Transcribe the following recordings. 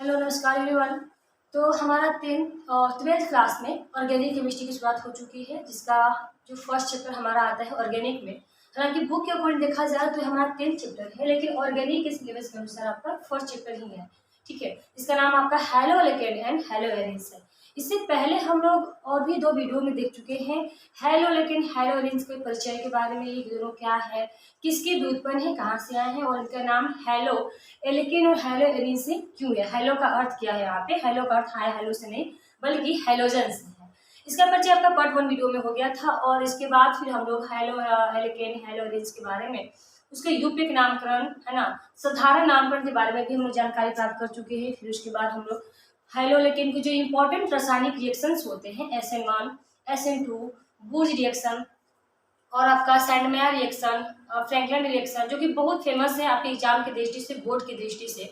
Hello नमस्कार everyone. तो हमारा 12th क्लास में ऑर्गेनिक केमिस्ट्री की शुरुआत हो चुकी है, जिसका जो फर्स्ट चैप्टर हमारा आता है ऑर्गेनिक में। हालांकि बुक के अकॉर्डिंग देखा जाए तो हमारा 10th चैप्टर है, लेकिन ऑर्गेनिक के सिलेबस के अनुसार आपका फर्स्ट चैप्टर ही है। ठीक है, इसका नाम आपका hello alkene and hello arenes है। इससे पहले हम लोग और भी 2 वीडियो में देख चुके हैं हैलो एल्केन हैलो एरिन्स के परिचय के बारे में, ये दोनों क्या है, किसके व्युत्पन्न है, कहाँ से आए हैं, और इनका नाम हैलो एल्केन और हैलो एरिन से क्यों है। हैलो का अर्थ क्या है, यहाँ पे हैलो का अर्थ हाय हेलो से नहीं बल्कि हैलोजन से है। इसका परिचय आपका पार्ट 1 वीडियो में हो गया था, और इसके बाद फिर हम लोग हैलो एल्केन हैलो एरिन्स के बारे में, उसके यूपिक नामकरण है ना, साधारण नामकरण के बारे में भी हम लोग जानकारी प्राप्त कर चुके हैं। फिर उसके बाद हम लोग हैलो एल्केन के जो इंपॉर्टेंट रासायनिक रिएक्शंस होते हैं SN1 SN2 बुर्ज रिएक्शन और आपका सैंडमेयर रिएक्शन, फ्रैंकलिन रिएक्शन, जो कि बहुत फेमस है आपके एग्जाम की दृष्टि से, बोर्ड की दृष्टि से।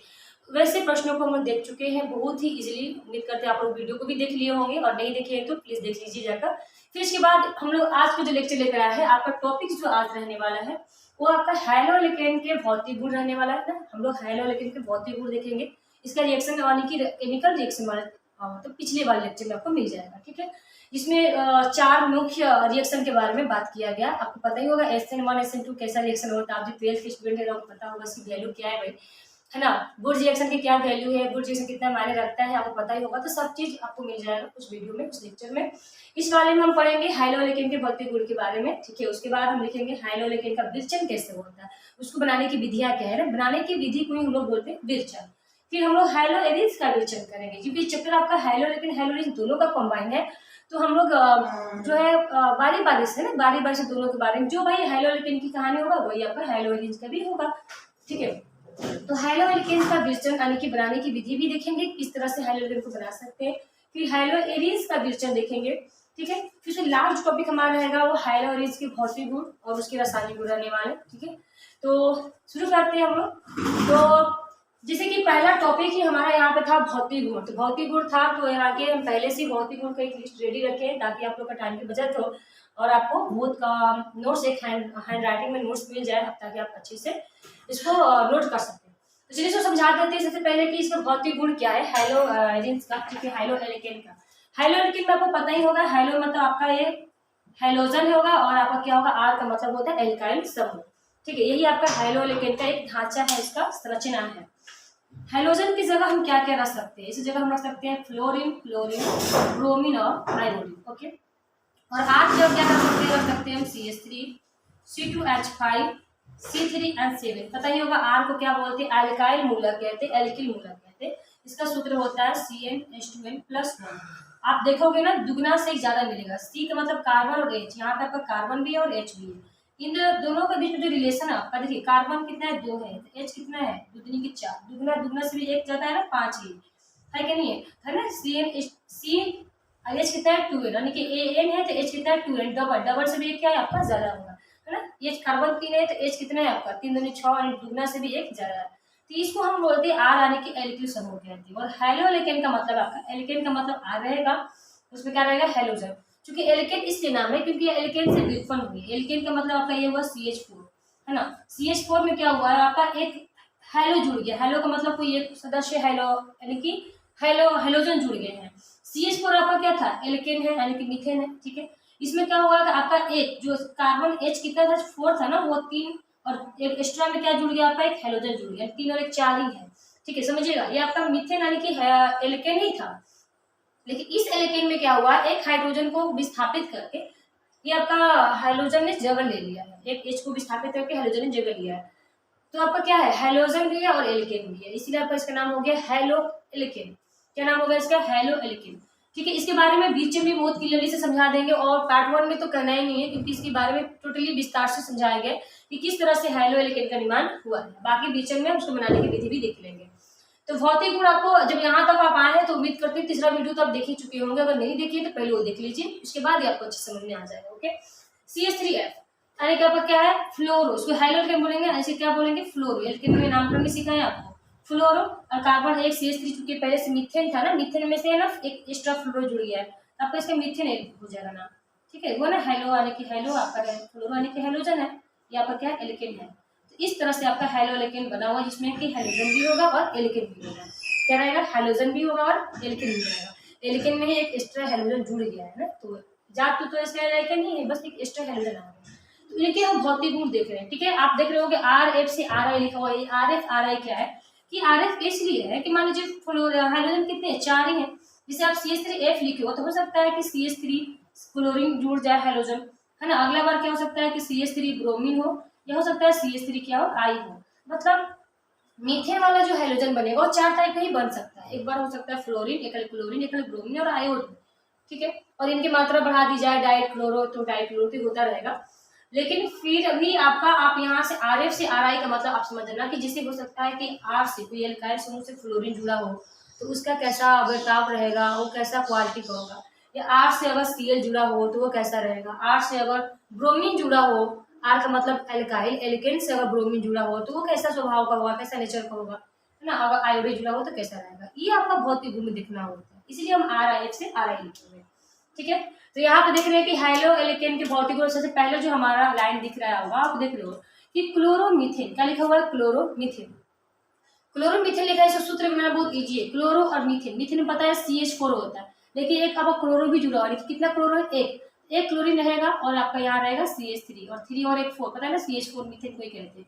वैसे प्रश्नों को हम लोग देख चुके हैं बहुत ही इजीली। उम्मीद करते हैं आप लोग वीडियो को भी देख लिए होंगे, और नहीं देखे तो प्लीज देख लीजिए जाकर। फिर इसके बाद हम लोग आज को जो लेक्चर लेकर आए हैं, आपका टॉपिक जो आज रहने वाला है वो आपका हैलो एल्केन के भौतिक गुण रहने वाला है ना। हम लोग हैलो एल्केन के भौतिक गुण देखेंगे, इसका रिएक्शन यानी कि केमिकल रिएक्शन वाला तो पिछले वाले लेक्चर में आपको मिल जाएगा। ठीक है, इसमें 4 मुख्य रिएक्शन के बारे में बात किया गया। आपको पता ही होगा SN1 SN2 कैसा रिएक्शन होता है। आप जो 12th के स्टूडेंट है आपको पता होगा इसकी वैल्यू क्या है भाई, है ना। बुर्ज रिएक्शन की क्या वैल्यू है, बुर्ज रिएक्शन कितना मायने रखता है, आपको पता ही होगा। तो सब चीज आपको मिल जाएगा उस वीडियो में, उस लेक्चर में। इस वाले में हम पढ़ेंगे हैलो एल्केन के भौतिक गुण के बारे में। ठीक है, उसके बाद हम लिखेंगे हैलो एल्केन का विरचन कैसे होता है, उसको बनाने की विधियां क्या है ना, बनाने की विधि को हम लोग बोलते हैं विरचन। फिर हम लोग हैलो एरिन्स का विरचन करेंगे, क्योंकि चैप्टर आपका हैलो एल्केन हैलो एरिन्स दोनों का कंबाइन है। तो हम लोग जो है बारी बारी से ना, बारी बारी से दोनों के बारे में, जो भाई हैलो एल्केन की कहानी होगा वही आपका हैलो एरिन्स का भी होगा। ठीक है, तो हैलो एल्केन का विरचन यानी कि बनाने की विधि भी देखेंगे, किस तरह से हैलो एल्केन को बना सकते हैं। फिर हैलो एरिन्स का विरचन देखेंगे। ठीक है, फिर लास्ट टॉपिक हमारा रहेगा वो हैलो एरिन्स के भौतिक गुण और उसके रासायनिक गुण रहने वाले। ठीक है, तो शुरू करते हैं हम लोग। तो जैसे कि पहला टॉपिक ही हमारा यहाँ पे था भौतिक गुण। तो भौतिक गुण था, तो यहाँ के हम पहले से भौतिक गुण का एक लिस्ट रेडी रखें, ताकि आप लोग का टाइम की बचत हो और आपको बहुत का नोट्स, एक हैंड राइटिंग में नोट्स मिल जाए, ताकि आप अच्छे से इसको नोट कर सकते हैं। तो चलिए इसको समझा देते हैं सबसे पहले कि इसका भौतिक गुण क्या है हैलो एरिन्स का। ठीक है, हैलो एल्केन का। हैलो एल्केन में आपको पता ही होगा, हैलो मतलब आपका ये हैलोजन होगा, और आपका क्या होगा, आर का मतलब होता है एल्काइल समूह। ठीक है, यही आपका हैलो एल्केन का एक ढांचा है, इसका संरचना है। हैलोजन की जगह हम क्या क्या रख सकते हैं, इस जगह हम रख सकते हैं फ्लोरीन, ब्रोमीन और आयोडीन। ओके, और आर की जगह क्या रख सकते हैं हम CH3 C2H5 C3 and 7। पता ही होगा आर को क्या बोलते हैं, एल्काइल मूलक कहते हैं, एल्किल मूलक कहते हैं। इसका सूत्र होता है CnH2n+1। आप देखोगे ना दुगना से ज्यादा मिलेगा। C का मतलब कार्बन और H, यहाँ पे आपका कार्बन भी है और H भी है। इन दोनों के बीच में जो रिलेशन है आपका, देखिए कार्बन कितना है 2 है, तो H कितना है 2 दूनी की 4, दुगना दुगना से भी 1 ज्यादा है ना, 5 ही है कि नहीं है ना। H कितना है 2 है, यानी कि An है तो H कितना है 2 है, डबल से भी 1 क्या है आपका ज्यादा होगा, है ना। H कार्बन 3 है तो H कितना है आपका 3 दूनी 6, यानी दुगना से भी 1 ज्यादा है। तो इसको हम बोलते हैं आर, यानी कि एल्किल समूह कहते हैं। और हैलो एल्केन का मतलब आपका, एल्केन का मतलब आर रहेगा, उसमें क्या रहेगा हैलोजन। क्योंकि एल्केन इसलिए नाम है क्योंकि एल्केन से व्युत्पन्न हुई है। एल्केन का मतलब आपका ये हुआ CH4, है ना। CH4 में क्या हुआ है आपका, एक हैलो जुड़ गया। हैलो का मतलब कोई एक सदस्य हैलो, यानी कि हैलोजन जुड़ गए हैं। CH4 आपका क्या था, एल्केन है, यानी कि मीथेन है। ठीक है, इसमें क्या हुआ कि आपका एक जो कार्बन H कितना था 4 था ना, वो 3 और एक एक्स्ट्रा में क्या जुड़ गया आपका, एक हैलोजन जुड़ गया, 3 और 1 4 ही है। ठीक है, समझिएगा, ये आपका मीथेन यानी कि एल्केन ही था। लेकिन इस एल्केन में क्या हुआ, एक हाइड्रोजन को विस्थापित करके ये आपका हाइड्रोजन ने जगह ले लिया है, एक H को विस्थापित करके हाइड्रोजन ने जगह लिया है। तो आपका क्या है, हाइड्रोजन भी है और एल्केन भी है, इसीलिए आपका इसका नाम हो गया हैलो एल्केन। क्या नाम होगा इसका, हैलो एल्केन। ठीक है, इसके बारे में बीच में भी बहुत क्लियरली से समझा देंगे, और पार्ट 1 में तो करना ही नहीं है, क्योंकि इसके बारे में टोटली विस्तार से समझाया गया कि किस तरह से हैलो एल्केन का निर्माण हुआ है। बाकी बीच में उसको बनाने की विधि भी देख लेंगे। तो भौतिक गुण आपको जब यहाँ तक आप आए हैं तो उम्मीद करते हैं तीसरा वीडियो तो आप देख ही चुके होंगे, अगर नहीं देखिए तो पहले वो देख लीजिए, उसके बाद ही आपको अच्छे समझ में आ जाएगा। ओके, CH3F यानी कि आपका क्या है फ्लोरो, उसको हैलो एल्केन बोलेंगे, ऐसे क्या बोलेंगे फ्लोरो। एल्केन में नामकरण भी सिखाया है आपको, फ्लोरो। और कार्बन एक CH3 चूंकि पहले से मीथेन था ना, मीथेन में से ना एक एक्स्ट्रा फ्लोरो जुड़ गया है, आपका इसका मीथेन हो जाएगा नाम। ठीक है, वो ना हैलो यानी कि हैलो आपका फ्लोरो यानी कि हैलोजन है, ये आपका क्या है एल्केन है। इस तरह से आपका हैलो एल्केन बना हुआ, जिसमें कि हैलोजन भी होगा और एल्केन भी होगा। क्या रहेगा, हैलोजन भी होगा और एल्केन भी रहेगा। एल्केन में ही एक एक्स्ट्रा हैलोजन जुड़ गया है ना, तो जात तो इसका एल्केन नहीं है, बस एक एक्स्ट्रा हैलोजन आ गया। तो इनके हम भौतिक गुण देख रहे हैं, ठीक है। आप देख रहे हो कि RF से RI लिखा हुआ है। RF RI क्या है कि RF इसलिए है कि मान लीजिए हाइड्रोजन कितने हैं, 4 ही हैं। जैसे आप CH3F लिखे हो तो हो सकता है कि CH3 क्लोरीन जुड़ जाए हैलोजन, है ना। अगला बार क्या हो सकता है कि CH3 ब्रोमीन हो, या हो सकता है CH3 क्या हो, I हो। मतलब मीथेन वाला जो हैलोजन बनेगा वो 4 टाइप का ही बन सकता है। एक बार हो सकता है फ्लोरीन, एक क्लोरीन, एक ब्रोमीन और आयोडीन, ठीक है। और इनकी मात्रा बढ़ा दी जाए डाइट क्लोरो तो डाइट क्लोरो तो होता रहेगा। लेकिन फिर भी आपका आप यहाँ से RF से RI का मतलब आप समझना कि जिसे हो सकता है कि R से कोई एल्काइल समूह से फ्लोरीन जुड़ा हो तो उसका कैसा बर्ताव रहेगा, वो कैसा क्वालिटी का होगा। या R से अगर Cl जुड़ा हो तो वो कैसा रहेगा। R से अगर ब्रोमीन जुड़ा हो, R का मतलब एल्काइल, एल्केन से अगर ब्रोमीन जुड़ा हो तो वो कैसा स्वभाव का होगा, कैसा नेचर का होगा, है ना। अगर आयोडीन जुड़ा हो तो कैसा रहेगा, ये आपका भौतिक गुण दिखना होता है। इसलिए हम RIF से RI लिखे हुए, ठीक है। तो यहाँ पे देख रहे हैं कि हाइलो एल्केन के भौतिक गुण सबसे पहले जो हमारा लाइन दिख रहा होगा आप देख रहे हो कि क्लोरोमीथेन, क्या लिखा हुआ है, क्लोरोमीथेन। क्लोरोमीथेन लिखा है, इसका सूत्र बनाना बहुत इजी है। क्लोरो और मीथेन, मीथेन में पता है CH4 होता है, लेकिन एक आपका क्लोरो भी जुड़ा हुआ है। कितना क्लोरो है, एक क्लोरीन रहेगा और आपका यहाँ रहेगा CH3 और 3 और एक 4, पता है ना CH4 मीथेन को ही कहते हैं,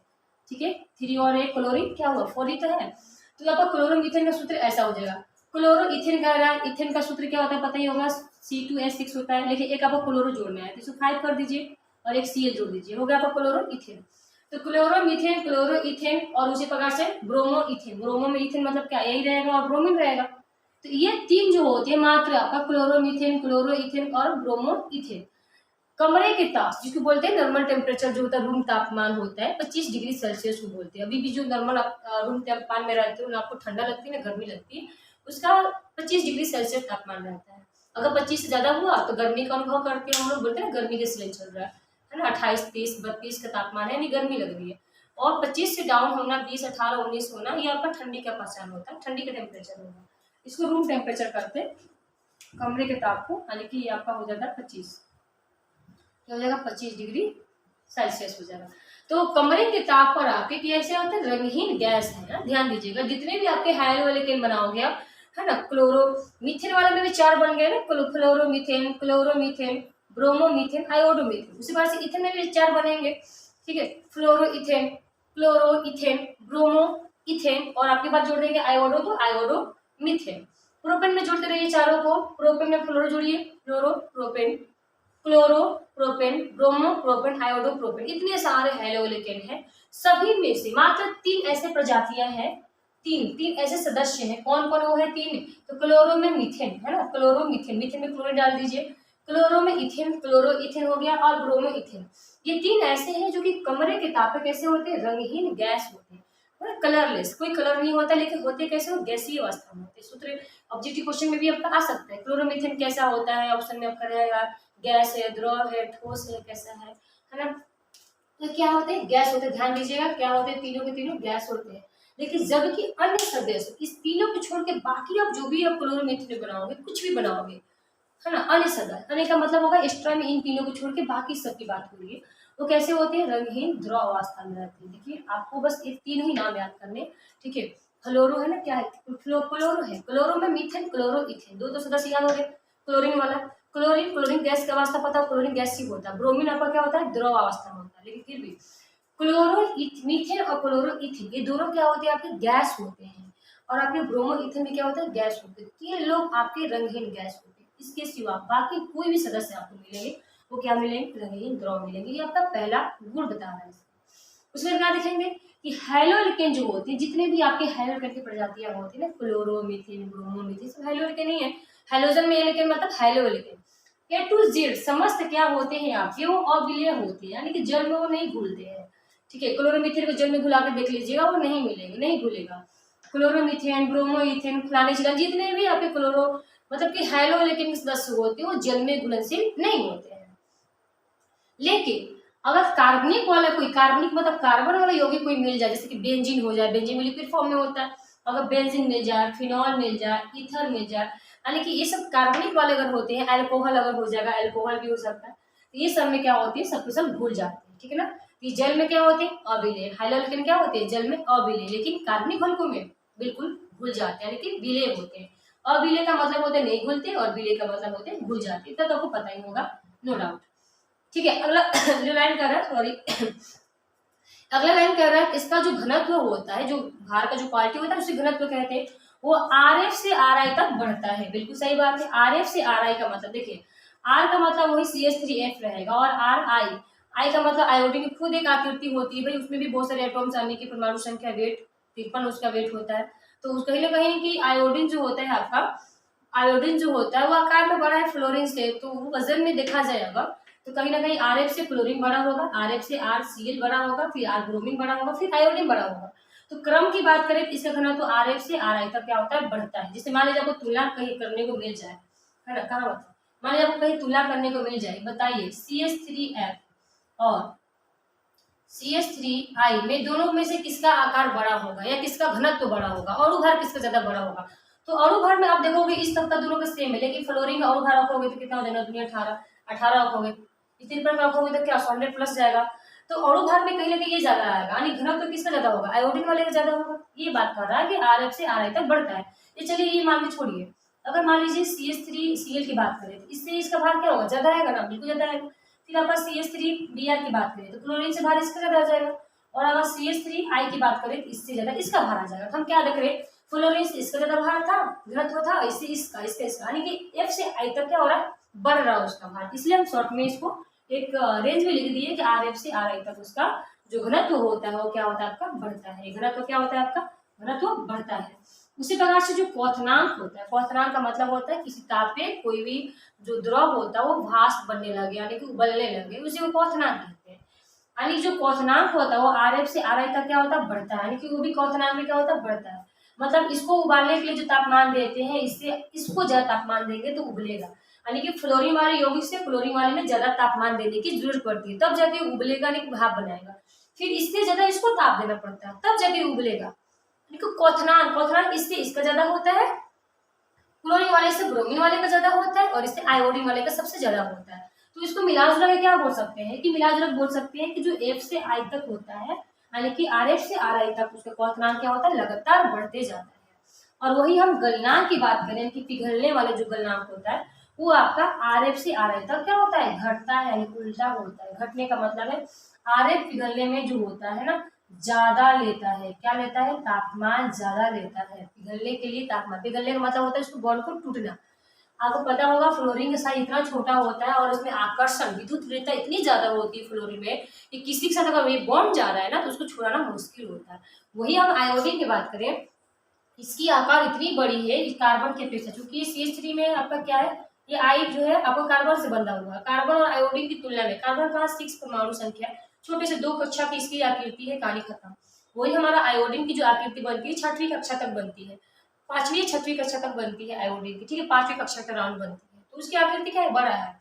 ठीक है। 3 और एक क्लोरीन क्या हुआ, 4 ही तो है। तो आपका क्लोरोमीथेन का सूत्र ऐसा हो जाएगा। क्लोरो इथेन का रहा, इथेन का सूत्र क्या होता है पता ही होगा, C2H6 होता है, लेकिन एक आपको क्लोरो जोड़ना है तो इसको 5 कर दीजिए और एक Cl जोड़ दीजिए, हो गया आपका क्लोरो इथेन। तो क्लोरोमीथेन, क्लोरो इथेन और उसी प्रकार से ब्रोमो इथेन, ब्रोमो में इथेन मतलब क्या यही रहेगा और ब्रोमीन रहेगा। तो ये 3 जो होती है मात्रा आपका क्लोरोमीथेन, क्लोरो इथेन और ब्रोमो इथेन। कमरे के ताप जिसको बोलते हैं नॉर्मल टेम्परेचर जो होता है, रूम तापमान होता है 25 डिग्री सेल्सियस को बोलते हैं। अभी भी जो नॉर्मल रूम तापमान में रहते हो ना, आपको ठंडा लगती है ना गर्मी लगती है, उसका 25 डिग्री सेल्सियस तापमान रहता है। अगर 25 से ज्यादा हुआ तो गर्मी का अनुभव करके हम लोग बोलते हैं ना गर्मी का सीजन चल रहा है ना, 28, 30, 32 का तापमान है, यानी गर्मी लग रही है। और 25 से डाउन होना, 20, 18, 19 होना, ये आपका ठंडी का पहचान होता है, ठंडी का टेम्परेचर होगा। इसको रूम टेम्परेचर करते हैं कमरे के ताप को, यानी कि ये आपका हो जाता है 25, हो जाएगा 25 डिग्री सेल्सियस हो जाएगा। तो कमरे के ताप पर आपके कैसे होता है, रंगहीन गैस है ना। ध्यान दीजिएगा जितने भी आपके हाइड्रोएल्केन बनाओगे आप, है ना, क्लोरो मीथेन वाले में भी 4 बन गए ना, क्लोरोमीथेन, क्लोरोमीथेन, ब्रोमोमीथेन, आयोडोमीथेन। उसी बार से इथेन में भी 4 बनेंगे, ठीक है। फ्लोरोइथेन, क्लोरोइथेन, ब्रोमोइथेन और आपके पास जोड़ देंगे आयोडो तो आयोडोमीथेन। प्रोपेन में जोड़ते रहिए चारों को, प्रोपेन में फ्लोरो जोड़िए, fluoro propane, chloro propane, bromo propane, iodo propane, इतने सारे हैलोएल्केन हैं। सभी में से मात्र 3 ऐसे प्रजातियां हैं, तीन ऐसे सदस्य हैं। कौन कौन वो है 3, तो क्लोरो में मीथेन, है ना, क्लोरोमीथेन, मीथेन में क्लोरीन डाल दीजिए, क्लोरो में इथेन, क्लोरो इथेन हो गया, और ब्रोमो इथेन। ये 3 ऐसे हैं जो कि कमरे के ताप पे कैसे होते हैं, रंगहीन गैस होते हैं, कलरलेस, कोई कलर नहीं होता, लेकिन होते कैसे हो, गैसीय अवस्था में होते हैं। सूत्र ऑब्जेक्टिव क्वेश्चन में भी आपका आ सकता है, क्लोरोमीथेन कैसा होता है, ऑप्शन में आपका रहेगा गैस है, द्रव है, ठोस है, कैसा है ना। तो क्या होते हैं, गैस होते हैं। ध्यान दीजिएगा क्या होते हैं, तीनों के तीनों गैस होते हैं। लेकिन जबकि अन्य सदस्य इस तीनों को छोड़ के बाकी आप जो भी आप क्लोरोमीथेन बनाओगे, कुछ भी बनाओगे, है ना, अन्य सदस्य, अन्य का मतलब होगा एक्स्ट्रा में इन तीनों को छोड़ के बाकी सबकी बात हो रही है, वो कैसे होते हैं, रंगहीन द्रव अवस्था में रहते हैं। देखिए आपको बस ये 3 ही नाम याद करने, ठीक है। फ्लोरो है ना, क्या है, क्लोरो है, क्लोरो में मीथेन, क्लोरो इथेन, 2 सदस्य याद हो गए। क्लोरीन वाला, क्लोरीन, क्लोरीन गैस का अवस्था पता है, क्लोरीन गैसीय होता है। ब्रोमीन आपका क्या होता है, द्रव अवस्था में होता है। लेकिन फिर भी क्लोरो मीथेन और क्लोरो इथेन ये दोनों क्या होते हैं, आपके गैस होते हैं। और आपके ब्रोमो इथेन भी क्या होता है, गैस होते हैं। ये लोग आपके रंगहीन गैस होते हैं। इसके सिवा बाकी कोई भी सदस्य आपको मिलेंगे वो क्या मिलेंगे, रंगहीन द्रव मिलेंगे। ये आपका पहला गुण बता रहा है। उसमें क्या देखेंगे कि हैलोएल्केन जो होते हैं, जितने भी आपके हैलोएल्केन की प्रजातियां होती है ना, क्लोरो मीथेन, ब्रोमो मीथेन, सब हैलोएल्केन ही है। हैलोजन में एल्केन मतलब हैलोएल्केन। A to Z समस्त क्या होते हैं आपके, वो अविलेय होते हैं, यानी कि जल में वो नहीं घुलते हैं, ठीक है। क्लोरोमीथेन को जल में घुला कर देख लीजिएगा, वो नहीं मिलेंगे, नहीं घुलेगा। क्लोरोमीथेन, ब्रोमोइथेन, फलाने चिलाने जितने भी आपके क्लोरो मतलब कि हैलोएल्केन के सदस्य होते हैं वो जल में घुलनशील नहीं होते हैं। लेकिन अगर कार्बनिक वाला कोई, कार्बनिक मतलब कार्बन वाला यौगिक कोई मिल जाए, जैसे कि बेंजीन हो जाए, बेंजीन लिक्विड फॉर्म में होता है, अगर बेंजीन मिल जाए, फिनॉल मिल जाए, ईथर मिल जाए, यानी कि ये सब कार्बनिक वाले अगर होते हैं, अल्कोहल अगर हो जाएगा, अल्कोहल भी हो सकता है, तो ये सब में क्या होती है, सब के सब घुल जाते हैं, ठीक है ना। ये जल में क्या होते हैं, अविलेय। हैलोएल्केन क्या होते हैं, जल में अविलेय, लेकिन कार्बनिक हल्कों में बिल्कुल घुल जाते हैं, यानी कि विलेय होते हैं। अविलेय का मतलब होता है नहीं घुलते, और विलेय का मतलब होते हैं घुल जाते, तो आपको पता ही होगा, नो डाउट। ठीक है, अगला जो लाइन कर रहा है, सॉरी अगला लाइन कह रहा है इसका जो घनत्व होता है, जो भार का जो क्वालिटी होता है उसे घनत्व कहते हैं। वो आर एफ से आर आई तक बढ़ता है, बिल्कुल सही बात है। आर एफ से आर आई का मतलब देखिए, आर का मतलब वही सी एच थ्री एफ रहेगा, और आर आई, आई का मतलब आयोडीन की खुद एक आकृति होती है भाई, उसमें भी बहुत सारे एटॉम्स आने की परमाणु संख्या वेट 53 उसका वेट होता है। तो कहीं ना कहीं कि आयोडीन जो होता है आपका, आयोडीन जो होता है वो आकार में बड़ा है फ्लोरीन से, तो वजन में देखा जाएगा तो कहीं ना कहीं आर एफ से क्लोरीन बड़ा होगा, आर एफ से आर सी एल बड़ा होगा, फिर आर ब्रोमीन बड़ा होगा, फिर आयोडीन बड़ा होगा। तो क्रम की बात करें तो इसका घनत्व तो आर एफ से आर आई तक क्या होता है, बढ़ता है। जैसे मान लीजिए आपको तुलना कहीं करने को मिल जाए, है ना, कहाँ मतलब मान लीजिए आपको कहीं तुलना करने को मिल जाए, बताइए सी एच थ्री एफ और सी एच थ्री आई में दोनों में से किसका आकार बड़ा होगा या किसका घनत्व बड़ा होगा, अणु भार किसका ज्यादा बड़ा होगा। तो अणु भार में आप देखोगे इस तक का दोनों का सेम है, लेकिन फ्लोरीन का अणु भार रखोगे तो कितना हो जाएगा, दुनिया 18 रखोगे, इस तीन पर रखोगे तो क्या 100 प्लस जाएगा। तो अणु भार में कहीं ना कहीं ये ज्यादा आएगा, यानी घनत्व तो किसका ज्यादा होगा, आयोडीन वाले का ज्यादा होगा। ये बात कर रहा है कि आर एफ से आर आई तक बढ़ता है। ये चलिए ये मान के छोड़िए, अगर मान लीजिए C H three C L की बात करें तो इससे इसका भार क्या होगा, ज्यादा आएगा ना, बिल्कुल ज्यादा आएगा। फिर आप C H three B R की बात करें तो क्लोरीन से भार इसका ज्यादा आ जाएगा, और अगर सी एच थ्री आई की बात करें तो इससे ज्यादा इसका भार आ जाएगा। तो हम क्या देख रहे हैं, फ्लोरीन से इसका ज्यादा भार था, घनत्व था, इससे इसका इसका इसका, यानी कि एफ से आई तक क्या हो रहा है, बढ़ रहा है उसका भार। इसलिए हम शॉर्ट में इसको एक रेंज में लिख दिए कि आर एफ से आर आई तक उसका जो घनत्व होता है वो क्या होता है आपका, बढ़ता है। घनत्व क्या होता है आपका, घनत्व बढ़ता है। उसी प्रकार से जो क्वथनांक होता है, क्वथनांक का मतलब होता है किसी ताप पे कोई भी जो द्रव होता है वो भाप बनने लगे, यानी कि उबलने लगे, उसी को क्वथनांक कहते हैं। यानी जो क्वथनांक होता है वो आर एफ से आर आई तक क्या होता है, बढ़ता है, यानी कि वो भी क्वथनांक में क्या होता है, बढ़ता है। मतलब इसको उबालने के लिए जो तापमान देते हैं, इससे इसको ज्यादा तापमान देंगे तो उबलेगा, यानी कि फ्लोरीन वाले यौगिक से क्लोरीन वाले में ज्यादा तापमान देने की जरूरत पड़ती है, तब जाके उबलेगा, नहीं भाप बनाएगा। फिर इससे ज्यादा इसको ताप देना पड़ता है, तब जाके उबलेगा। क्वथनांक, क्वथनांक इससे इसका ज्यादा होता है, क्लोरीन वाले से ब्रोमीन वाले का ज्यादा होता है, और इससे आयोडीन वाले का सबसे ज्यादा होता है। तो इसको मिला जुला के क्या बोल सकते हैं, कि मिला जुला बोल सकते हैं कि जो एफ से आई तक होता है, यानी कि आर एफ से आर आई तक उसका क्वथनांक क्या होता है, लगातार बढ़ते जाता है। और वही हम गलनांक की बात करें कि पिघलने वाले जो गलनांक होता है वो आपका आर एफ से आर आई तक क्या होता है, घटता है, यानी उल्टा होता है। घटने का मतलब है आर एफ पिघलने में जो होता है ना, ज्यादा लेता है, क्या लेता है, तापमान ज्यादा लेता है। पिघलने के लिए तापमान, पिघलने का मतलब होता है उसको बॉन्ड को टूटना। आपको पता होगा फ्लोरीन का साइज इतना छोटा होता है और उसमें आकर्षण विद्युत इतनी ज्यादा होती है फ्लोरीन में कि किसी के साथ अगर ये बॉन्ड जा रहा है ना तो उसको छुड़ाना मुश्किल होता है। वही हम आयोडीन की बात करें, इसकी आकार इतनी बड़ी है इस कार्बन के अपेक्षा, क्योंकि CH3 में आपका क्या है, ये आई जो है आपको कार्बन से बंधा हुआ है। कार्बन और आयोडीन की तुलना में कार्बन का 6 परमाणु संख्या, छोटे से 2 कक्षा की इसकी आकृति है, कहानी खत्म। वही हमारा आयोडीन की जो आकृति बनती है 6वीं कक्षा तक बनती है, 5वीं 6वीं कक्षा तक बनती है आयोडीन की, ठीक है, 5वीं कक्षा के राउंड बनती है, तो उसकी आकृति क्या है, बड़ा है।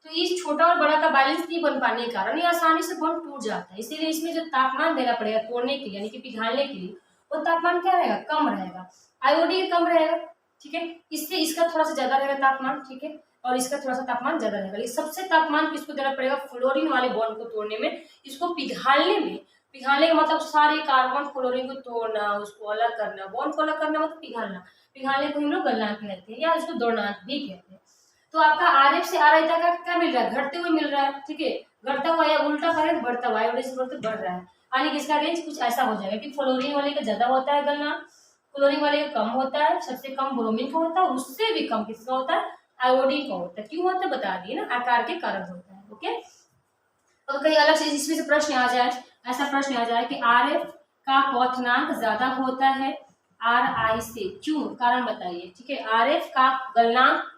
तो इस छोटा और बड़ा का बैलेंस नहीं बन पाने के कारण ये आसानी से बॉन्ड टूट जाता है। इसीलिए इसमें जो तापमान देना पड़ेगा तोड़ने के लिए, यानी कि पिघालने के लिए, वो तापमान क्या रहेगा, कम रहेगा। आयोडीन कम रहेगा, ठीक है, इससे इसका थोड़ा सा ज्यादा रहेगा तापमान, ठीक है, और इसका थोड़ा सा तापमान ज्यादा रहेगा। लेकिन सबसे तापमान किसको देना पड़ेगा, फ्लोरीन वाले बॉन्ड को तोड़ने में, इसको पिघालने में। पिघालने का मतलब सारे कार्बन फ्लोरीन को तोड़ना, उसको अलग करना, बॉन्ड को अलग करना मतलब पिघालना। पिघालने को हम लोग गलनांक कहते हैं, या इसको दौड़नांक भी कहते हैं। तो आपका आर एफ से आर आई तक क्या मिल रहा है, घटते हुए मिल रहा है, ठीक है, घटता हुआ या उल्टा करें बढ़ता हुआ, आयोडीन से बढ़ते बढ़ रहा है, यानी कि इसका रेंज कुछ ऐसा हो जाएगा कि फ्लोरीन वाले का ज्यादा होता है गलनांक, क्लोरीन वाले का कम होता है, सबसे कम ब्रोमीन का होता है, उससे भी कम किसका होता है, आयोडीन का होता है। क्यों होता है बता दिए ना, आकार के कारण होता है। ओके, और कहीं अलग से इसमें से प्रश्न आ जाए, ऐसा प्रश्न आ जाए कि आर एफ का क्वथनांक ज्यादा होता है आर आई से, क्यों, कारण बताइए, ठीक है, आर एफ का गलनांक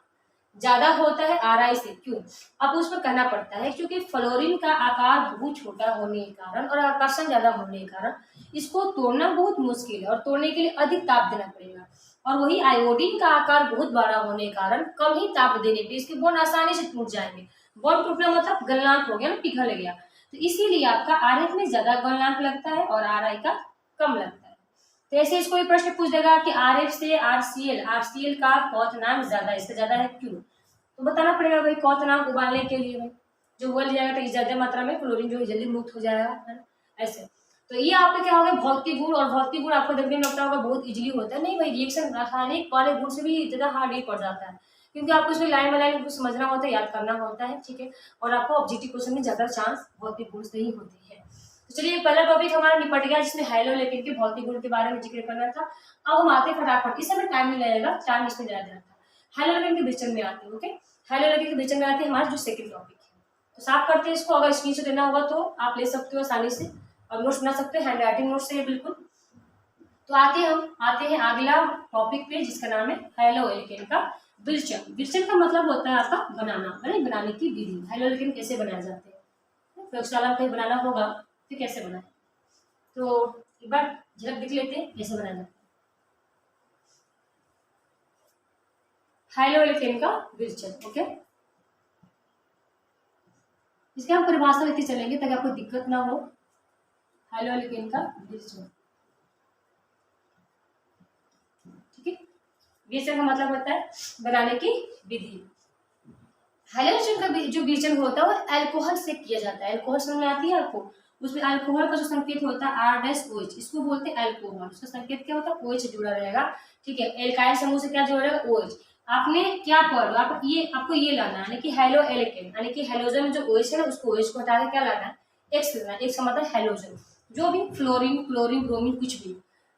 ज्यादा होता है आर आई से, क्यों। अब उसमें कहना पड़ता है क्योंकि फ्लोरीन का आकार बहुत छोटा होने के कारण और आकर्षण ज्यादा होने के कारण इसको तोड़ना बहुत मुश्किल है, और तोड़ने के लिए अधिक ताप देना पड़ेगा। और वही आयोडीन का आकार बहुत बड़ा होने के कारण कम ही ताप देने पे इसके बॉन्ड आसानी से टूट जाएंगे। बॉन्ड टूटना मतलब गलनांक हो गया ना, पिघल गया, तो इसीलिए आपका आर एफ में ज्यादा गलनांक लगता है और आर आई का कम लगता है। तो ऐसे इसको भी प्रश्न पूछ देगा कि आर एफ से आर सी एल का क्वथनांक ज्यादा, इससे ज्यादा है, क्यों। तो बताना पड़ेगा भाई क्वथनांक उबालने के लिए, भाई जो उबल जाएगा तो ज्यादा मात्रा में क्लोरीन जो है जल्दी मुक्त हो जाएगा, है ना, ऐसे। तो ये आपका क्या होगा भौतिक गुण, और भौतिक गुण आपको देखने में लगता होगा बहुत इजीली होता है, नहीं भाई, रिएक्शन रासायनिक वाले गुण से भी ज़्यादा हार्ड नहीं पड़ जाता है, क्योंकि आपको इसमें लाइन बाय लाइन कुछ समझना होता है, याद करना होता है, ठीक है, और आपको ऑब्जेक्टिव क्वेश्चन में ज़्यादा चांस भौतिक गुण से ही होती है। तो चलिए पहला टॉपिक हमारा निपट गया, जिसमें हैलोलेकिन के भौतिक गुण के बारे में जिक्र करना था। अब हम आते फटाफट, इस समय टाइम नहीं लगेगा, टाइम इसमें ज़्यादा था। हैलोलेकिन के विचरण में आते हैं, ओके, हैलोलेकिन के विचरण में आते हैं हमारा जो सेकंड टॉपिक है। तो साफ करते हैं इसको, अगर स्क्रीनशॉट लेना होगा तो आप ले सकते हो आसानी से, और नोट्स बना सकते हैं, हैंड राइटिंग नोट्स से बिल्कुल। तो आते हैं अगला टॉपिक पे, जिसका नाम है हैलोएल्केन का विचरण। विचरण का मतलब होता है आपका बनाना, यानी बनाने की विधि। हैलोएल्केन कैसे बनाए जाते हैं, प्रयोगशाला में कहीं बनाना होगा तो कैसे बनाए, तो एक बार झलक देख लेते हैं कैसे बनाया जाता है हैलोएल्केन का विचरण। ओके, इसके हम परिभाषा लेते चलेंगे ताकि आपको दिक्कत ना हो। हैलोएल्केन का विचरण, ठीक है, विचरण का मतलब होता है बनाने की विधि। हैलोएल्केन का जो विचरण होता है वो अल्कोहल से किया जाता है। अल्कोहल समझ में आती है आपको, उसमें अल्कोहल का जो संकेत होता है R-OH, इसको बोलते हैं अल्कोहल। उसका संकेत क्या होता है, OH जुड़ा रहेगा, ठीक है। एल्काइल समूह से क्या जुड़ा रहेगा, OH। आपने क्या पढ़, आपको ये लाना है, यानी कि हैलोएल्केन, यानी कि हैलोजन में जो OH है ना, उसको OH को हटा के क्या लाना है, X लेना है। X का मतलब हैलोजन, जो भी फ्लोरीन, क्लोरीन, ब्रोमीन, कुछ भी,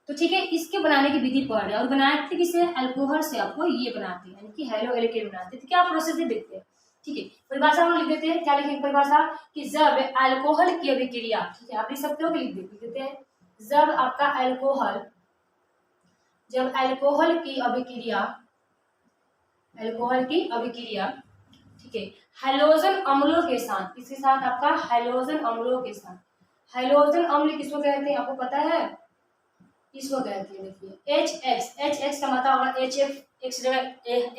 तो ठीक है। इसके बनाने की विधि पढ़ रहे हैं, और बनाते किससे, अल्कोहल से आपको ये बनाते हैं, यानी कि हैलोएल्केन बनाते हैं। तो क्या प्रोसेस है देखते हैं, ठीक है। परिभाषा हम लिख देते हैं, क्या लिखेंगे परिभाषा, कि जब अल्कोहल की अभिक्रिया, ठीक है, आप लिख सकते हो कि लिख देते हैं, जब आपका अल्कोहल, जब अल्कोहल की अभिक्रिया, ठीक है, हैलोजन अम्लों के साथ, किसके साथ, आपका हैलोजन अम्लों के साथ। हैलोजन अम्ल किसको कहते हैं, आपको पता है, इसको कहते हैं, देखिए HX का मतलब होगा HF, X जगह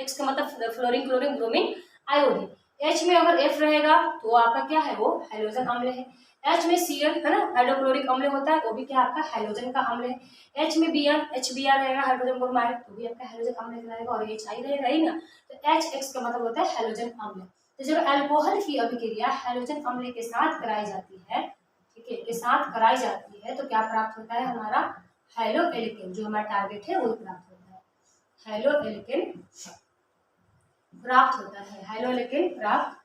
X का मतलब fluorine, chlorine, bromine, iodine. H में अगर F रहेगा तो आपका क्या है, वो हैलोजन अम्ल है। H में Cl है ना, हाइड्रोक्लोरिक अम्ल होता है, वो भी क्या आपका हैलोजन का अम्ल है। H में HBr रहेगा, हाइड्रोजन ब्रोमाइड, तो भी आपका हैलोजन अम्ल रहेगा, और HI रहेगा ही ना, तो HX का मतलब होता है हैलोजन अम्ल। तो जब अल्कोहल की अभिक्रिया हैलोजन अम्ल के साथ कराई जाती है, ठीक है, के साथ कराई जाती है, तो क्या प्राप्त होता है, हमारा हैलोएल्केन, जो हमारा टारगेट है वो प्राप्त होता है, हैलोएल्केन प्राप्त होता है, हैलोएल्केन प्राप्त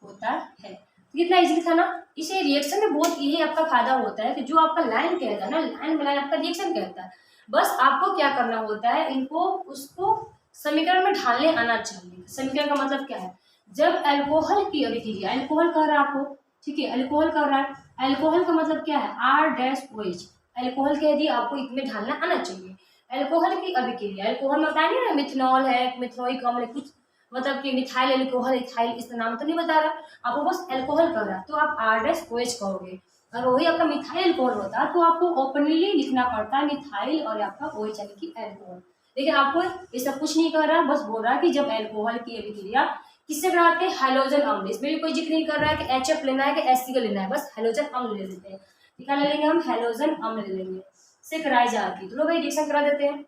होता है। तो कितना इजीली था ना। इसे रिएक्शन में बहुत यही आपका फायदा होता है कि जो आपका लाइन कहता है ना, लाइन बाय लाइन आपका रिएक्शन कहता है, बस आपको क्या करना होता है, इनको उसको समीकरण में ढालने आना चाहिए। समीकरण का मतलब क्या है, जब अल्कोहल की अभिक्रिया, अल्कोहल कह रहा है आपको, ठीक है, अल्कोहल कह रहा है, अल्कोहल का मतलब क्या है, R-OH, अल्कोहल कह दिया, आपको इसमें ढालना आना चाहिए। अल्कोहल की अभिक्रिया, अल्कोहल में बताएंगे ना, मिथनॉल है, मिथनोइक अम्ल, कुछ मतलब कि मिथाइल अल्कोहल, इथाइल, इस नाम तो नहीं बता रहा, आपको बस अल्कोहल कर रहा है, तो आप R-OH कहोगे। अगर वही आपका मिथाइल अल्कोहल होता तो आपको ओपनली लिखना पड़ता है मिथाइल और आपका OH यानी कि अल्कोहल। लेकिन आपको ये सब कुछ नहीं कर रहा, बस बोल रहा है कि जब अल्कोहल की अभिक्रिया किससे कराते हैं, हैलोजन अम्ल। इसमें भी कोई जिक्र नहीं कर रहा है कि HF लेना है कि HCl लेना है, बस हैलोजन अम्ल ले लेते हैं। क्या ले लेंगे हम, हैलोजन अम्ल ले लेंगे, से कराई जाती है। तो लोग रिएक्शन करा देते हैं।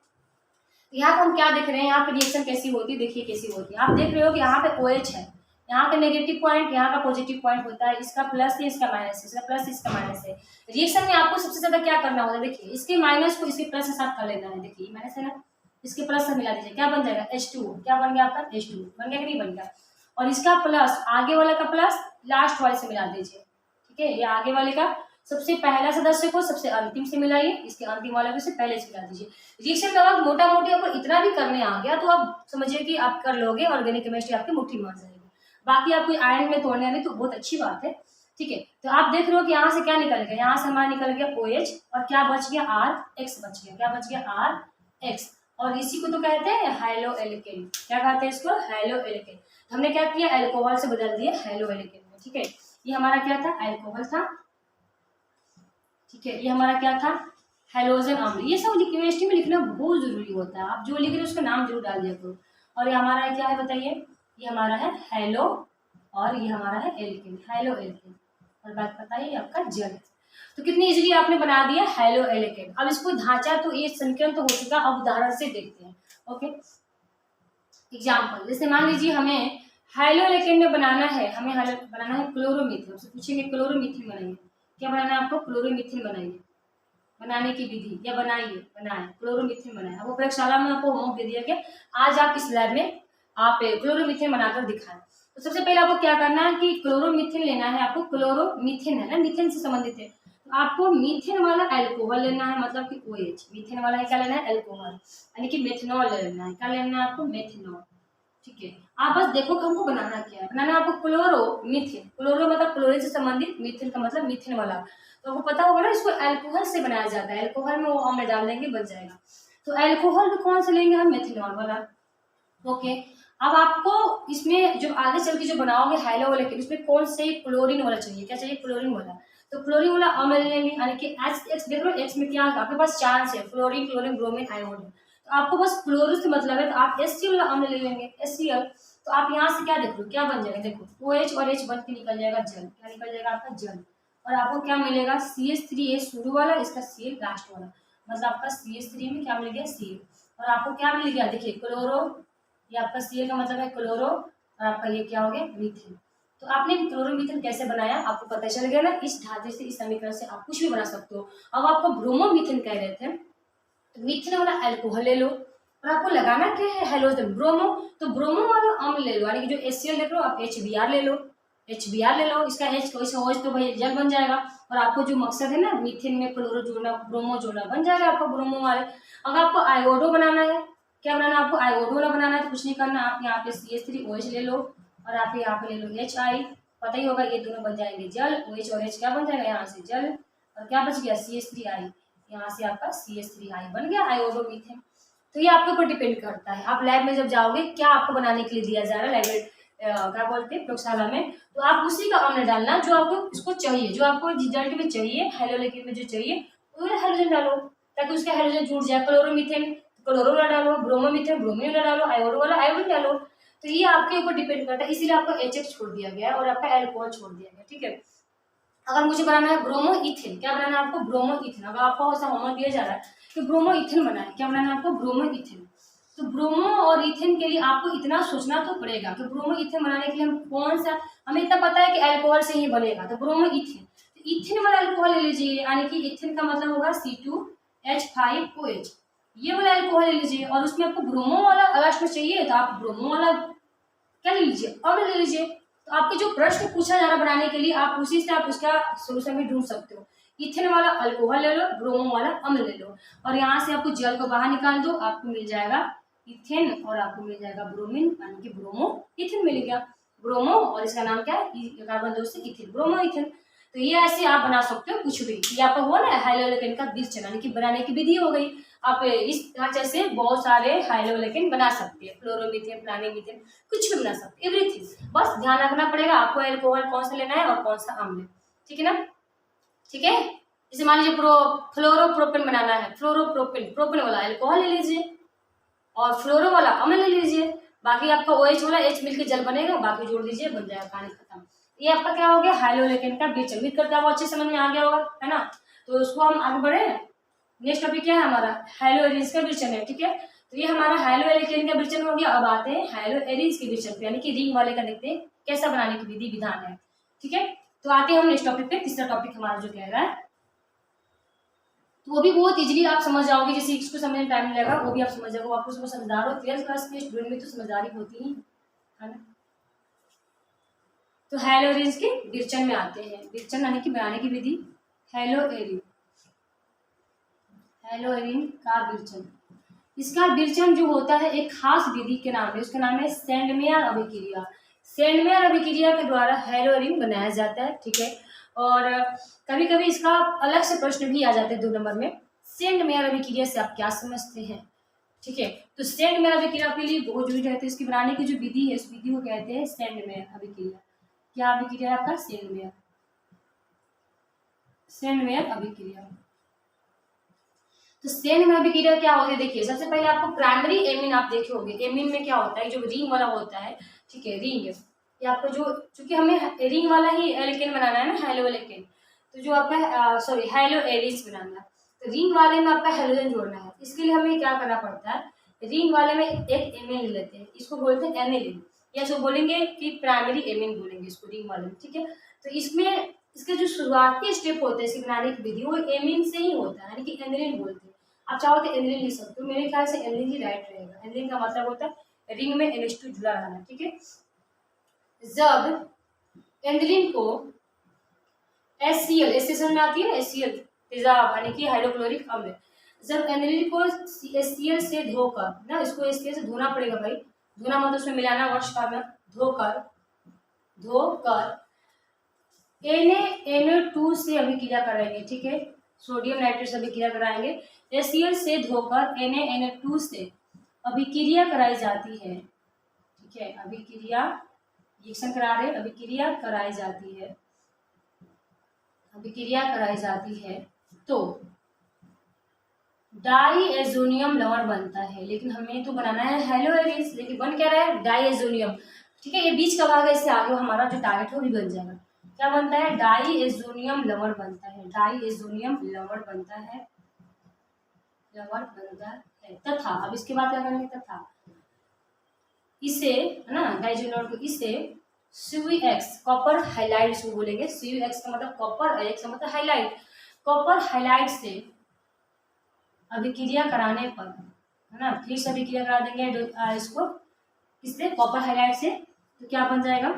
यहाँ पे हम क्या देख रहे हैं, यहाँ पे रिएक्शन कैसी होती है, देखिए कैसी होती है। आप देख रहे हो कि यहाँ पे OH है, यहाँ का नेगेटिव पॉइंट, यहाँ का पॉजिटिव पॉइंट होता है, इसका प्लस है, इसका माइनस है, इसका प्लस, इसका माइनस है। रिएक्शन में आपको सबसे ज्यादा क्या करना होता है, देखिए इसके माइनस को इसके प्लस के साथ कर लेना है, देखिए माइनस है ना, इसके प्लस से मिला दीजिए, क्या बन जाएगा, H2, क्या बन गया आपका, H2 बन गया कि नहीं बन गया। और इसका प्लस, आगे वाले का प्लस लास्ट वाले से मिला दीजिए, ठीक है, ये आगे वाले का सबसे पहला सदस्य को सबसे अंतिम से मिलाइए, इसके अंतिम वाले को से पहले से मिला दीजिए। रिएक्शन का वक्त मोटा मोटी आपको इतना भी करने आ गया तो आप समझिए कि आप कर लोगे, ऑर्गेनिक केमिस्ट्री आपकी मुट्ठी मार जाएगी। बाकी आपको आयन में तोड़ने आने तो बहुत अच्छी बात है, ठीक है। तो आप देख रहे हो कि यहाँ से क्या निकल गया, यहाँ से हमारा निकल गया OH, और क्या बच गया, R-X बच गया, क्या बच गया, R-X, और इसी को तो कहते हैं हैलोएल्केन। क्या कहते हैं इसको, हैलोएल्केन। हमने क्या किया, अल्कोहल से बदल दिया हैलोएल्केन में, ठीक है। ये हमारा क्या था, अल्कोहल था, ठीक है, ये हमारा क्या था, हैलोजन अम्ल। ये सब केमिस्ट्री में लिखना बहुत जरूरी होता है, आप जो लिख रहे हो उसका नाम जरूर डाल दिया करो। और ये हमारा क्या है बताइए, ये हमारा है हैलो, और ये हमारा है एल्केन, हैलोएल्केन, और बात बताइए आपका जल। तो कितनी इजीली आपने बना दिया हैलोएल्केन। अब इसको ढांचा तो ये समीकरण तो हो चुका, अब उदाहरण से देखते हैं। ओके, एग्जाम्पल, जैसे मान लीजिए हमें हैलोएल्केन में बनाना है, बनाना है क्लोरोमीथेन। हमसे पूछेंगे क्लोरोमीथेन बनाइए, क्या बनाना है आपको, क्लोरोमीथेन बनाइए। बनाने की विधि या बनाए क्लोरोमीथेन बनाए। आपको प्रयोगशाला में आपको होमवर्क दे दिया गया, आज आप इस लैब में आप क्लोरोमीथेन बनाकर दिखाएं। तो सबसे पहले आपको क्या करना है कि क्लोरोमीथेन लेना है आपको। क्लोरोमीथेन है ना, मीथेन से संबंधित है, तो आपको मीथेन वाला अल्कोहल लेना है, मतलब कि OH। मीथेन वाला है क्या लेना है, अल्कोहल, यानी कि मेथनॉल लेना है। क्या लेना है आपको, मेथनॉल। ठीक है, आप बस देखो कि हमको बनाना क्या है। बनाना है आपको क्लोरोमीथेन। क्लोरो मतलब क्लोरीन से संबंधित, मीथेन का मतलब मीथेन वाला। तो आपको पता होगा ना, इसको अल्कोहल से बनाया जाता है। अल्कोहल में वो अम्ल डाल देंगे, बन जाएगा। तो अल्कोहल में कौन सा लेंगे हम, मेथनॉल वाला। ओके, अब आपको इसमें जो आगे चल के जो बनाओगे हाइड्रोक्लोरिक, इसमें कौन से क्लोरीन वाला चाहिए, क्या चाहिए, क्लोरीन वाला। तो क्लोरीन वाला अम्ल लेंगे, यानी कि H देख लो, H में क्या आपके पास चांस है, फ्लोरीन, क्लोरीन, ब्रोमीन, आयोडीन। तो आपको बस क्लोरीन से मतलब है, तो आप HCl वाला अम्ल ले लेंगे, HCl। तो आप यहाँ से क्या देख लो, क्या बन जाएगा, देखो OH और H बन के निकल जाएगा जल। क्या निकल जाएगा आपका, जल। और आपको क्या मिलेगा, CH3H शुरू वाला, इसका Cl लास्ट वाला, मतलब आपका CH3 में क्या मिल गया, Cl। और आपको क्या मिल गया, देखिए क्लोरो, ये आपका Cl का मतलब है क्लोरो, और आपका ये क्या हो गया, मीथेन। तो आपने क्लोरोमीथेन कैसे बनाया आपको पता चल गया ना। इस ढांचे से, इस समीकरण से आप कुछ भी बना सकते हो। अब आपको ब्रोमोमीथेन कह रहे थे, तो मीथेन वाला अल्कोहल ले लो, और आपको लगाना क्या है, हेलोजन, ब्रोमो। तो ब्रोमो वाला अम्ल ले लो, यानी कि जो HCl देख लो, आप HBr ले लो, HBr ले लो। इसका H तो OH तो भाई जल बन जाएगा। और आपको जो मकसद है ना मीथेन में क्लोरो जोड़ना, ब्रोमो जोड़ना, बन जाएगा आपको ब्रोमो वाले। अगर आपको आयोडो बनाना है, क्या बनाना है आपको, आयोडो वाला बनाना है, तो कुछ नहीं करना, आप यहाँ पे CH3OH ले लो, और आप यहाँ पे ले लो HI। पता ही होगा, ये दोनों बन जाएंगे जल। OH और H क्या बन जाएगा, यहाँ से जल, और क्या बच गया, CH3I। यहाँ से आपका CH3I बन गया, आयोडोमीथेन। तो ये आपके ऊपर डिपेंड करता है, आप लैब में जब जाओगे क्या आपको बनाने के लिए दिया जा रहा है, लैब क्या बोलते हैं, प्रयोगशाला में, तो आप उसी का अम्ल डालना जो आपको इसको चाहिए, जो आपको रिजल्ट में चाहिए, हाइड्रोलिक में जो चाहिए वो हाइड्रोजन डालो, ताकि उसका हाइड्रोजन जुड़ जाए। क्लोरोमीथेन, क्लोरो वाला डालो, ब्रोमोमीथेन, ब्रोमीन वाला डालो, आयोडो वाला आयोडीन डालो। तो ये आपके ऊपर डिपेंड करता है, इसीलिए आपको HH छोड़ दिया गया है और आपका अल्कोहल छोड़ दिया गया, ठीक है। अगर मुझे बनाना है ब्रोमो इथेन, क्या बनाना है आपको, ब्रोमो इथेन। अगर आपको ऐसा होमवर्क दिया जा रहा है कि ब्रोमो इथेन बनाए, क्या बनाना है आपको, ब्रोमो इथेन। तो ब्रोमो और इथेन के लिए आपको इतना सोचना तो पड़ेगा कि ब्रोमो इथेन बनाने के लिए हम कौन सा, हमें इतना पता है कि अल्कोहल से ही बनेगा, तो ब्रोमो इथेन। तो इथेन वाला अल्कोहल ले लीजिए, यानी कि इथेन का मतलब होगा C2H5OH, ये वाला अल्कोहल ले लीजिए। और उसमें आपको ब्रोमो वाला लास्ट में चाहिए, तो आप ब्रोमो वाला क्या ले लीजिए, अम्ल ले लीजिए। तो आपके जो प्रश्न पूछा जा रहा बनाने के लिए, आप उसी से आप उसका सोल्यूशन भी ढूंढ सकते हो। इथेन वाला अल्कोहल ले लो, ब्रोमो वाला अम्ल ले लो, और यहाँ से आपको जल को बाहर निकाल दो, आपको मिल जाएगा इथेन, और आपको मिल जाएगा ब्रोमीन, यानी कि ब्रोमो इथेन मिल गया। ब्रोमो और इसका नाम क्या है, कार्बन दो से इथेन, ब्रोमो इथेन। तो ये ऐसे आप बना सकते हो कुछ भी। ये आपका हुआ ना हाइड्रोलिक का बीज यानी कि बनाने की विधि हो गई। आप इस ढांचे से बहुत सारे हाइड्रोलिक बना सकते हैं, फ्लोरोमीथेन, प्लानीमीथेन, कुछ भी बना सकते, एवरीथिंग। बस ध्यान रखना पड़ेगा आपको अल्कोहल कौन सा लेना है और कौन सा अम्ल, ठीक है ना। ठीक है, जैसे मान लीजिए फ्लोरोप्रोपेन बनाना है, फ्लोरोप्रोपेन, प्रोपेन वाला अल्कोहल ले लीजिए और फ्लोरो वाला अम्ल ले लीजिए। बाकी आपका OH वाला H मिलकर जल बनेगा, बाकी जोड़ दीजिए, बन जाएगा, कहानी खत्म। ये आपका क्या हो गया, हाइड्रोलिक का बीज। उम्मीद करते हैं आपको अच्छे समझ में आ गया होगा, है ना। तो उसको हम आगे बढ़े। नेक्स्ट टॉपिक क्या है हमारा, हाइड्रोएरिन्स का विरचन है, ठीक है। तो ये हमारा हाइड्रोएरिन का विरचन हो गया। अब आते हैं हाइड्रोएरिन्स के विरचन पे, यानी कि रिंग वाले का देखते हैं कैसा बनाने की विधि विधान है, ठीक है। तो आते हैं हम नेक्स्ट टॉपिक पे। तीसरा टॉपिक हमारा जो कह रहा है, तो वो भी बहुत इजीली आप समझ जाओगे, जैसे इसको समझने में टाइम लगेगा, वो भी आप समझ जाओगे। आपको उसको समझदार हो, 12th क्लास के स्टूडेंट में तो समझदारी होती ही है ना। तो हाइड्रोएरिन्स के विरचन में आते हैं। विरचन यानी कि बनाने की विधि, हाइड्रोएरिन, हाइड्रोएरिन का विरचन। इसका विरचन जो होता है एक खास विधि के नाम है, उसका नाम है सैंडमेयर अभिक्रिया। सैंडमेयर अभिक्रिया के द्वारा हाइड्रोएरिन बनाया जाता है, ठीक है। और कभी कभी इसका अलग से प्रश्न भी आ जाते हैं 2 नंबर में। सैंडमेयर अभिक्रिया से आप क्या समझते हैं, ठीक है। तो सैंडमेयर अभिक्रिया के लिए बहुत जरूरी रहता है, इसकी बनाने की जो विधि है, उस विधि को कहते हैं सैंडमेयर अभिक्रिया। क्या अभिक्रिया है आपका, सैंडमेयर, सैंडमेयर अभिक्रिया। तो सैंडमेयर अभिक्रिया क्या होती है, देखिए सबसे पहले आपको प्राइमरी एमीन आप देखे होंगे। एमीन में क्या होता है, जो रिंग वाला होता है, ठीक है, रिंग, ये आपको जो, चूंकि हमें रिंग वाला ही एल्केन बनाना है ना, हाइड्रोएल्केन, तो जो आपका सॉरी हाइड्रोएरिन्स बनाना है, तो रिंग वाले में आपका हाइड्रोजन जोड़ना है। इसके लिए हमें क्या करना पड़ता है, रिंग वाले में एक एमीन ले लेते हैं, इसको बोलते हैं एनिलीन, या जो बोलेंगे कि प्राइमरी एमीन बोलेंगे इसको रिंग वाले में, ठीक है। तो इसमें इसके जो शुरुआती स्टेप होते हैं इसके बनाने की विधि वो एमिन से ही होता है, यानी कि एनिलीन बोलते हैं। आप चाहो तो एनिलीन लिख सकते हो, मेरे ख्याल से एनिलीन ही राइट रहेगा। एनिलीन का मतलब होता है रिंग में NH2 जुड़ा रहना, ठीक है। जब एनिलीन को HCl, एस में आती है ना HCl तेजाब यानी कि हाइड्रोक्लोरिक अम्ल, जब एनिलीन को HCl से धोकर ना, इसको HCl से धोना पड़ेगा भाई, धोना मतलब उसमें मिलाना, वॉश करना, धोकर Na2 से अभिक्रिया कराएंगे, ठीक है। सोडियम नाइट्रेट से अभिक्रिया कराएंगे, HCl से धोकर Na2 से अभिक्रिया कराई जाती है, ठीक है। अभिक्रिया रिएक्शन करा रहे, अभिक्रिया कराई जाती है तो डाईएजोनियम लवण बनता है। लेकिन हमें तो बनाना है हेलोएरिस, लेकिन बन क्या रहा है डाईएजोनियम, ठीक है। ये बीच का भाग है, इससे आगे हमारा जो टारगेट है वो भी बन जाएगा। क्या बनता है, डाईएजोनियम लवण बनता है, डाईएजोनियम लवण बनता है तथा, अब इसके बाद क्या करेंगे, तथा इसे है ना, डाईएजोनियम को इसे CuX कॉपर हाइलाइट इसको बोलेंगे। CuX का मतलब कॉपर, X का मतलब हाइलाइट, कॉपर हाइलाइट से अभिक्रिया कराने पर, है ना, फिर से अभिक्रिया करा देंगे इसको किससे, कॉपर हाइलाइट से, तो क्या बन जाएगा,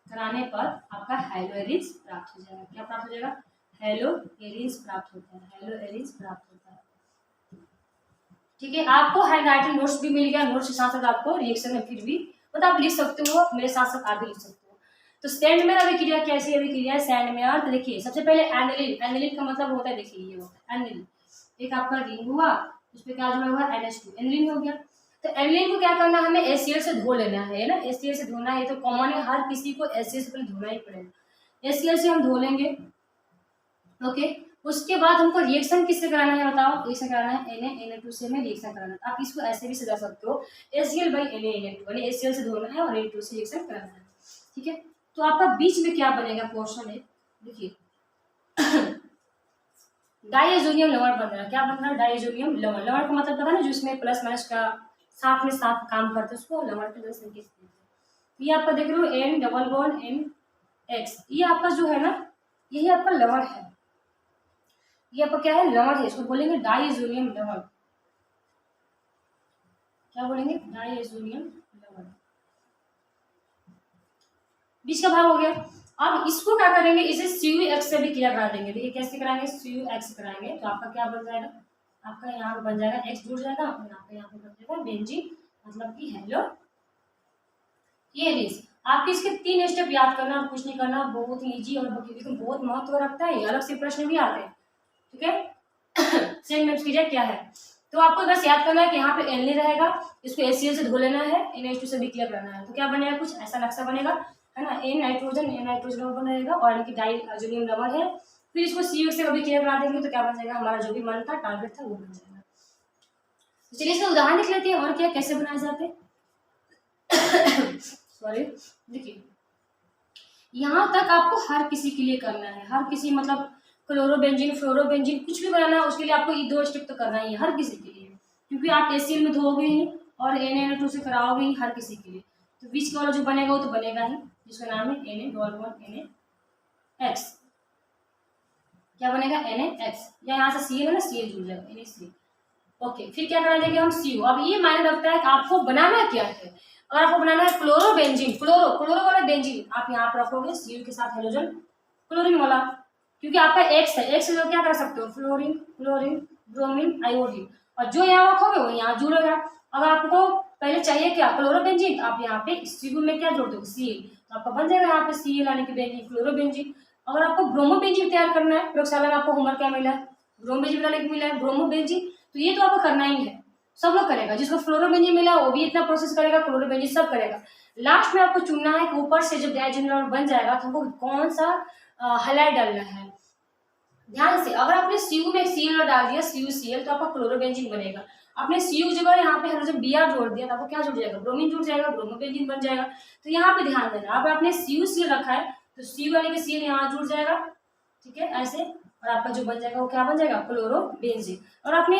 कराने पर आपका हेलोएरिस प्राप्त हो जाएगा। क्या प्राप्त हो जाएगा, हेलोएरिस प्राप्त होता है, हेलोएरिस प्राप्त होता है, ठीक है। आपको हैंडराइटिंग नोट्स भी मिल गया, नोट्स के साथ साथ आपको रिएक्शन में फिर भी मतलब आप लिख सकते हो, मेरे साथ साथ आप भी लिख सकते हो। तो सैंडमेयर अभिक्रिया कैसी अभिक्रिया है, सैंडमेयर, तो देखिए सबसे पहले एनिलीन, एनिलीन का मतलब होता है, देखिए ये होता है एनिलीन, एक आपका रिंग हुआ, उस पर क्या जुड़ा हुआ NH2, एनिलीन हो गया। तो एनिलीन को क्या करना है, हमें HCl से धो लेना है ना, HCl से धोना है, तो कॉमन है, हर किसी को HCl से पहले धोना ही पड़ेगा। HCl से हम धो लेंगे, ओके। उसके बाद हमको रिएक्शन किससे कराना है बताओ, रिएक्शन कराना है Na2 से हमें रिएक्शन कराना है। आप इसको ऐसे भी सजा सकते हो, HCl बाई Na2, यानी HCl से धोना है और Na2 से रिएक्शन कराना है, ठीक है। तो आपका बीच में क्या बनेगा पोर्शन है, देखिए डाईएजोनियम लवण बन रहा है। क्या बन रहा है, डाईएजोनियम लवण, लवण का मतलब पता ना, जो इसमें प्लस माइनस का साथ में साथ काम करते हैं उसको लवण के जैसे संकेत देते हैं। ये आपका देख रहे हो N डबल बॉन्ड NX, ये आपका जो है ना, यही आपका लवण है, ये आपका क्या है, लवण है, इसको बोलेंगे डाईएजोनियम लवण। क्या बोलेंगे, डाईएजोनियम लवण, बीच का भाग हो गया। अब इसको क्या करेंगे, इसे CuX से भी क्रिया करा देंगे। देखिए कैसे कराएंगे, CuX कराएंगे तो आपका क्या बन जाएगा, आपका यहाँ पर बन जाएगा X जुड़ जाएगा, और यहाँ पे बन जाएगा बेंजीन, मतलब कि हेलोएरिस। आपके इसके 3 स्टेप याद करना, कुछ नहीं करना, बहुत ही इजी और बहुत महत्व रखता है, अलग से प्रश्न भी आते हैं, ठीक है। सेम क्रिया क्या है, तो आपको बस याद करना है कि यहाँ पे एनिलीन रहेगा, इसको HCl से धो लेना है, NH2 से भी क्लियर करना है, तो क्या बनेगा, कुछ ऐसा नक्शा बनेगा, है ना। N नाइट्रोजन बनेगा और डाईएजोनियम लवण है, फिर इसको CuX से भी क्लियर करा देंगे तो क्या बन जाएगा, हमारा जो भी मन था, टारगेट था, वो बन जाएगा। तो चलिए इसका उदाहरण लिख लेते हैं, और क्या कैसे बनाए जाते हैं। सॉरी, देखिए यहाँ तक आपको हर किसी के लिए करना है, हर किसी मतलब क्लोरोबेंजीन, फ्लोरोबेंजीन, कुछ भी बनाना है उसके लिए आपको ये 2 स्टेप तो करना ही है, हर किसी के लिए, क्योंकि आप HCl में धोगे ही और Na2 से कराओगे ही हर किसी के लिए, तो बीच का वाला जो बनेगा वो तो बनेगा ही, जिसका नाम है NaX। क्या बनेगा, NaX, या यहाँ से Cl है ना, Cl जुड़ जाएगा, NaCl, ओके। फिर क्या करा देंगे हम Cu। अब ये मायने रखता है कि आपको बनाना क्या है, अगर आपको बनाना है क्लोरोबेंजीन, क्लोरो वाला बेंजीन, आप यहाँ पर रखोगे Cu के साथ हाइड्रोजन क्लोरीन वाला, क्योंकि आपका X है, X से क्या कर सकते हो, फ्लोरीन, क्लोरीन, ब्रोमीन, आयोडीन, और जो यहाँ रखोगे वो यहाँ जुड़ेगा। अगर आपको पहले चाहिए क्या, क्लोरोबेंजीन, आप यहाँ पे Cu में क्या जोड़ दोगे, Cl, तो आपका बन जाएगा यहाँ पे Cl यानी कि बेंजीन, क्लोरोबेंजीन। अगर आपको ब्रोमोबेंजीन तैयार करना है, प्रयोगशाला में आपको होमवर्क क्या मिला है, ब्रोमोबेंजीन बनाने को मिला है, ब्रोमोबेंजीन, तो ये तो आपको करना ही है, सब लोग करेगा, जिसको फ्लोरोबेंजीन मिला वो भी इतना प्रोसेस करेगा, क्लोरोबेंजीन सब करेगा। लास्ट में आपको चुनना है कि ऊपर से जब डाईएजोनियम बन जाएगा तो हमको कौन सा हाइलाइट डालना है। ध्यान से, अगर आपने Cu में Cl डाल दिया, CuCl, तो आपका क्लोरोबेंजीन बनेगा। आपने Cu जगह यहाँ पे हाइड्रोजन Br जोड़ दिया तो आपको क्या जुड़ जाएगा, ब्रोमीन जुड़ जाएगा, ब्रोमोबेंजीन बन जाएगा। तो यहाँ पे ध्यान देना, अब आपने CuCl रखा है तो Cu यानी कि Cl यहाँ जुड़ जाएगा, ठीक है, ऐसे, और आपका जो बन जाएगा वो क्या बन जाएगा, क्लोरोबेंजीन। और आपने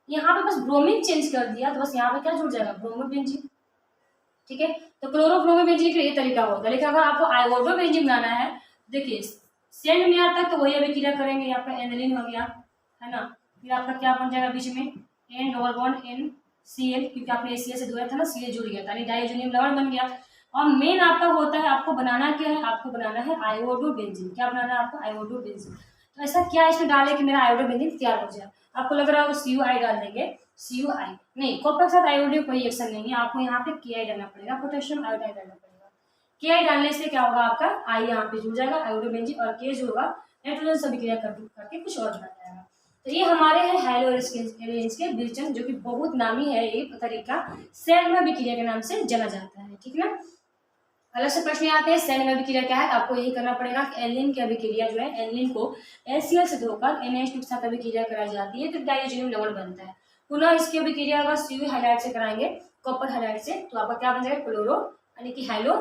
यहाँ पे बस ब्रोमीन चेंज कर दिया तो बस यहाँ पे क्या जुड़ जाएगा, ब्रोमोबेंजीन, ठीक है। तो क्लोरोब्रोमोबेंजीन का ये तरीका होता है। लेकिन अगर आपको आयोडोबेंजीन बनाना है, देखिए सेंड में आता है तो वही अभिक्रिया करेंगे, यहाँ पे एनिलीन हो गया, है ना। फिर आपका क्या बन जाएगा बीच में N double bond N C L, क्योंकि आपने एसीएल से धोया था ना, सी एल जुड़ गया था, यानी डाइजोनियम लवण बन गया। और मेन आपका होता है, आपको बनाना क्या है, आपको बनाना है आयोडोबेंजीन। क्या बनाना है आपको, आयोडोबेंजीन। तो ऐसा क्या इसमें डाले कि मेरा आयोडोबेंजीन तैयार हो जाए। आपको लग रहा है सी यू आई डाल देंगे, सी यू आई नहीं, कॉपर के साथ आयोडीन कोई एक्शन नहीं है, आपको यहाँ पे के आई डालना पड़ेगा, पोटेशियम आयोडाइड डालना पड़ेगा। के आई डालने से क्या होगा, आपका आई यहाँ पे जुड़ जाएगा आयोडोबेंजीन, और के जो होगा नाइट्रोजन से अभिक्रिया करके कुछ और बन जाएगा। तो ये हमारे हैं हैलो एरेंज के विरचन, जो कि बहुत नामी है ये तरीका, सेल में अभिक्रिया के नाम से जाना जाता है, ठीक ना। अलग से प्रश्न आते हैं सेल में अभिक्रिया क्या है, आपको यही करना पड़ेगा कि एनिलीन की अभिक्रिया जो है, एनिलीन को HCl से धोकर NH2 के साथ अभिक्रिया कराई जाती है तो डाइजोनियम लवण बनता है। पुनः इसकी अभिक्रिया अगर Cu हाइलाइट से कराएंगे, कॉपर हाइलाइट से, तो आपका क्या बन जाएगा, क्लोरो यानी कि हैलो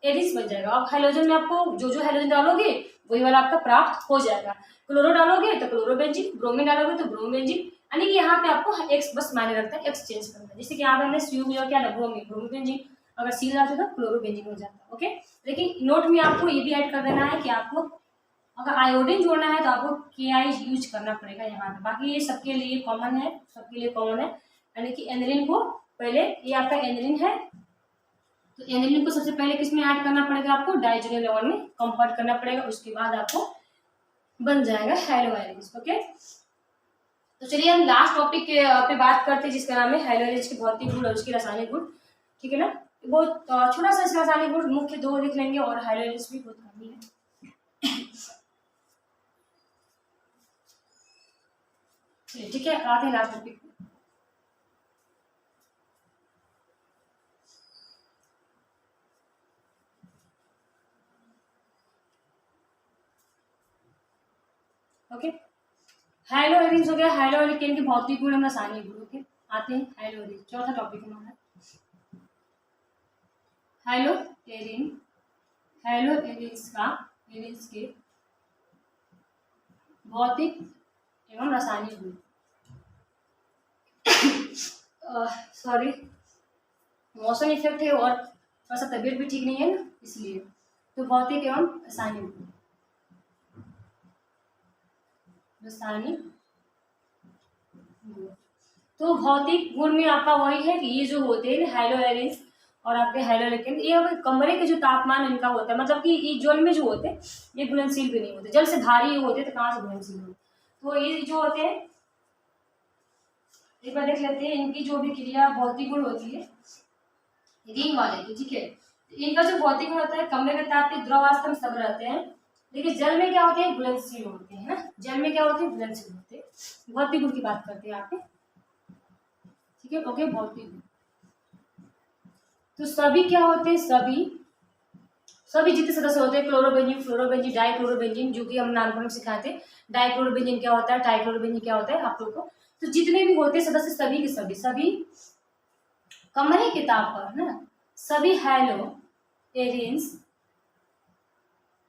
एरिस बन जाएगा। अब हैलोजन में आपको जो जो हैलोजन डालोगे वही वाला आपका प्राप्त हो जाएगा। क्लोरो डालोगे तो क्लोरोबेंजीन, ब्रोमीन डालोगे तो ब्रोमबेंजीन, यानी कि यहाँ पे आपको एक्स बस मायने रखता है, एक्सचेंज करना है। जैसे कि यहाँ पे हमने Cu में क्या है, ब्रोमीन, अगर सी डालते तो क्लोरोबेंजीन हो जाता है। ओके, लेकिन नोट में आपको ये भी ऐड कर देना है कि आपको अगर आयोडीन जोड़ना है तो आपको के आई यूज करना पड़ेगा यहाँ पे। बाकी ये सबके लिए कॉमन है, सबके लिए कॉमन है, यानी कि एनिलीन को पहले, ये आपका एनिलीन है तो एनिलीन को सबसे पहले किसमें ऐड करना पड़ेगा, आपको डाइजोनियम लवण में कंवर्ट करना पड़ेगा, उसके बाद आपको बन जाएगा हैलो एरिस। ओके, तो चलिए हम लास्ट टॉपिक पे बात करते हैं जिसका नाम है हैलो एरिस के भौतिक गुण और उसके रासायनिक गुण, ठीक है ना। बहुत छोटा सा इसका रासायनिक गुण मुख्य दो लिख लेंगे और हैलो एरिस भी बहुत कमी है। ठीक है, आते हैं लास्ट टॉपिक। ओके, हैलो एरिस हो गया, हैलो एल्केन के भौतिक गुण और रासायनिक गुण। ओके, आते हैं हैलो एरिस, चौथा टॉपिक हमारा हैलो एरिन। हैलो एरिस का, एरिस के भौतिक एवं रासायनिक गुण। सॉरी, मौसम इफेक्ट है और थोड़ा सा तबीयत भी ठीक नहीं है ना, इसलिए। तो भौतिक एवं रासायनिक गुण, रासायनिक गुण। तो भौतिक गुण में आपका वही है कि ये जो होते हैं हैलो एरिस और आपके हैलो एल्केन, ये कमरे के जो तापमान इनका होता है, मतलब कि ये जल में जो होते हैं ये घुलनशील भी नहीं होते, जल से भारी होते तो कहाँ से घुलनशील होते। तो ये जो होते हैं, एक बार देख लेते हैं इनकी जो भी क्रिया भौतिक गुण होती है रिंग वाले की, ठीक है। इनका जो भौतिक गुण होता है, कमरे के ताप पे द्रवावस्था में सब रहते हैं, लेकिन जल में क्या होते हैं, घुलनशील होते हैं ना। जल में क्या होते हैं, घुलनशील होते हैं। भौतिक गुण की बात करते हैं यहाँ पे, ठीक है। ओके, भौतिक गुण तो सभी क्या होते हैं, सभी जितने सदस्य होते हैं, क्लोरोबेंजीन, फ्लोरोबेंजीन, डाइक्लोरोबेंजीन, जो कि हम नामकरण सिखाते हैं, डाइक्लोरोबेंजीन क्या होता है, ट्राइक्लोरोबेंजीन क्या होता है आप लोगों को। तो जितने भी होते हैं सदस्य, सभी के सभी कमरे के ताप पर ना, सभी हैलो एरिन्स,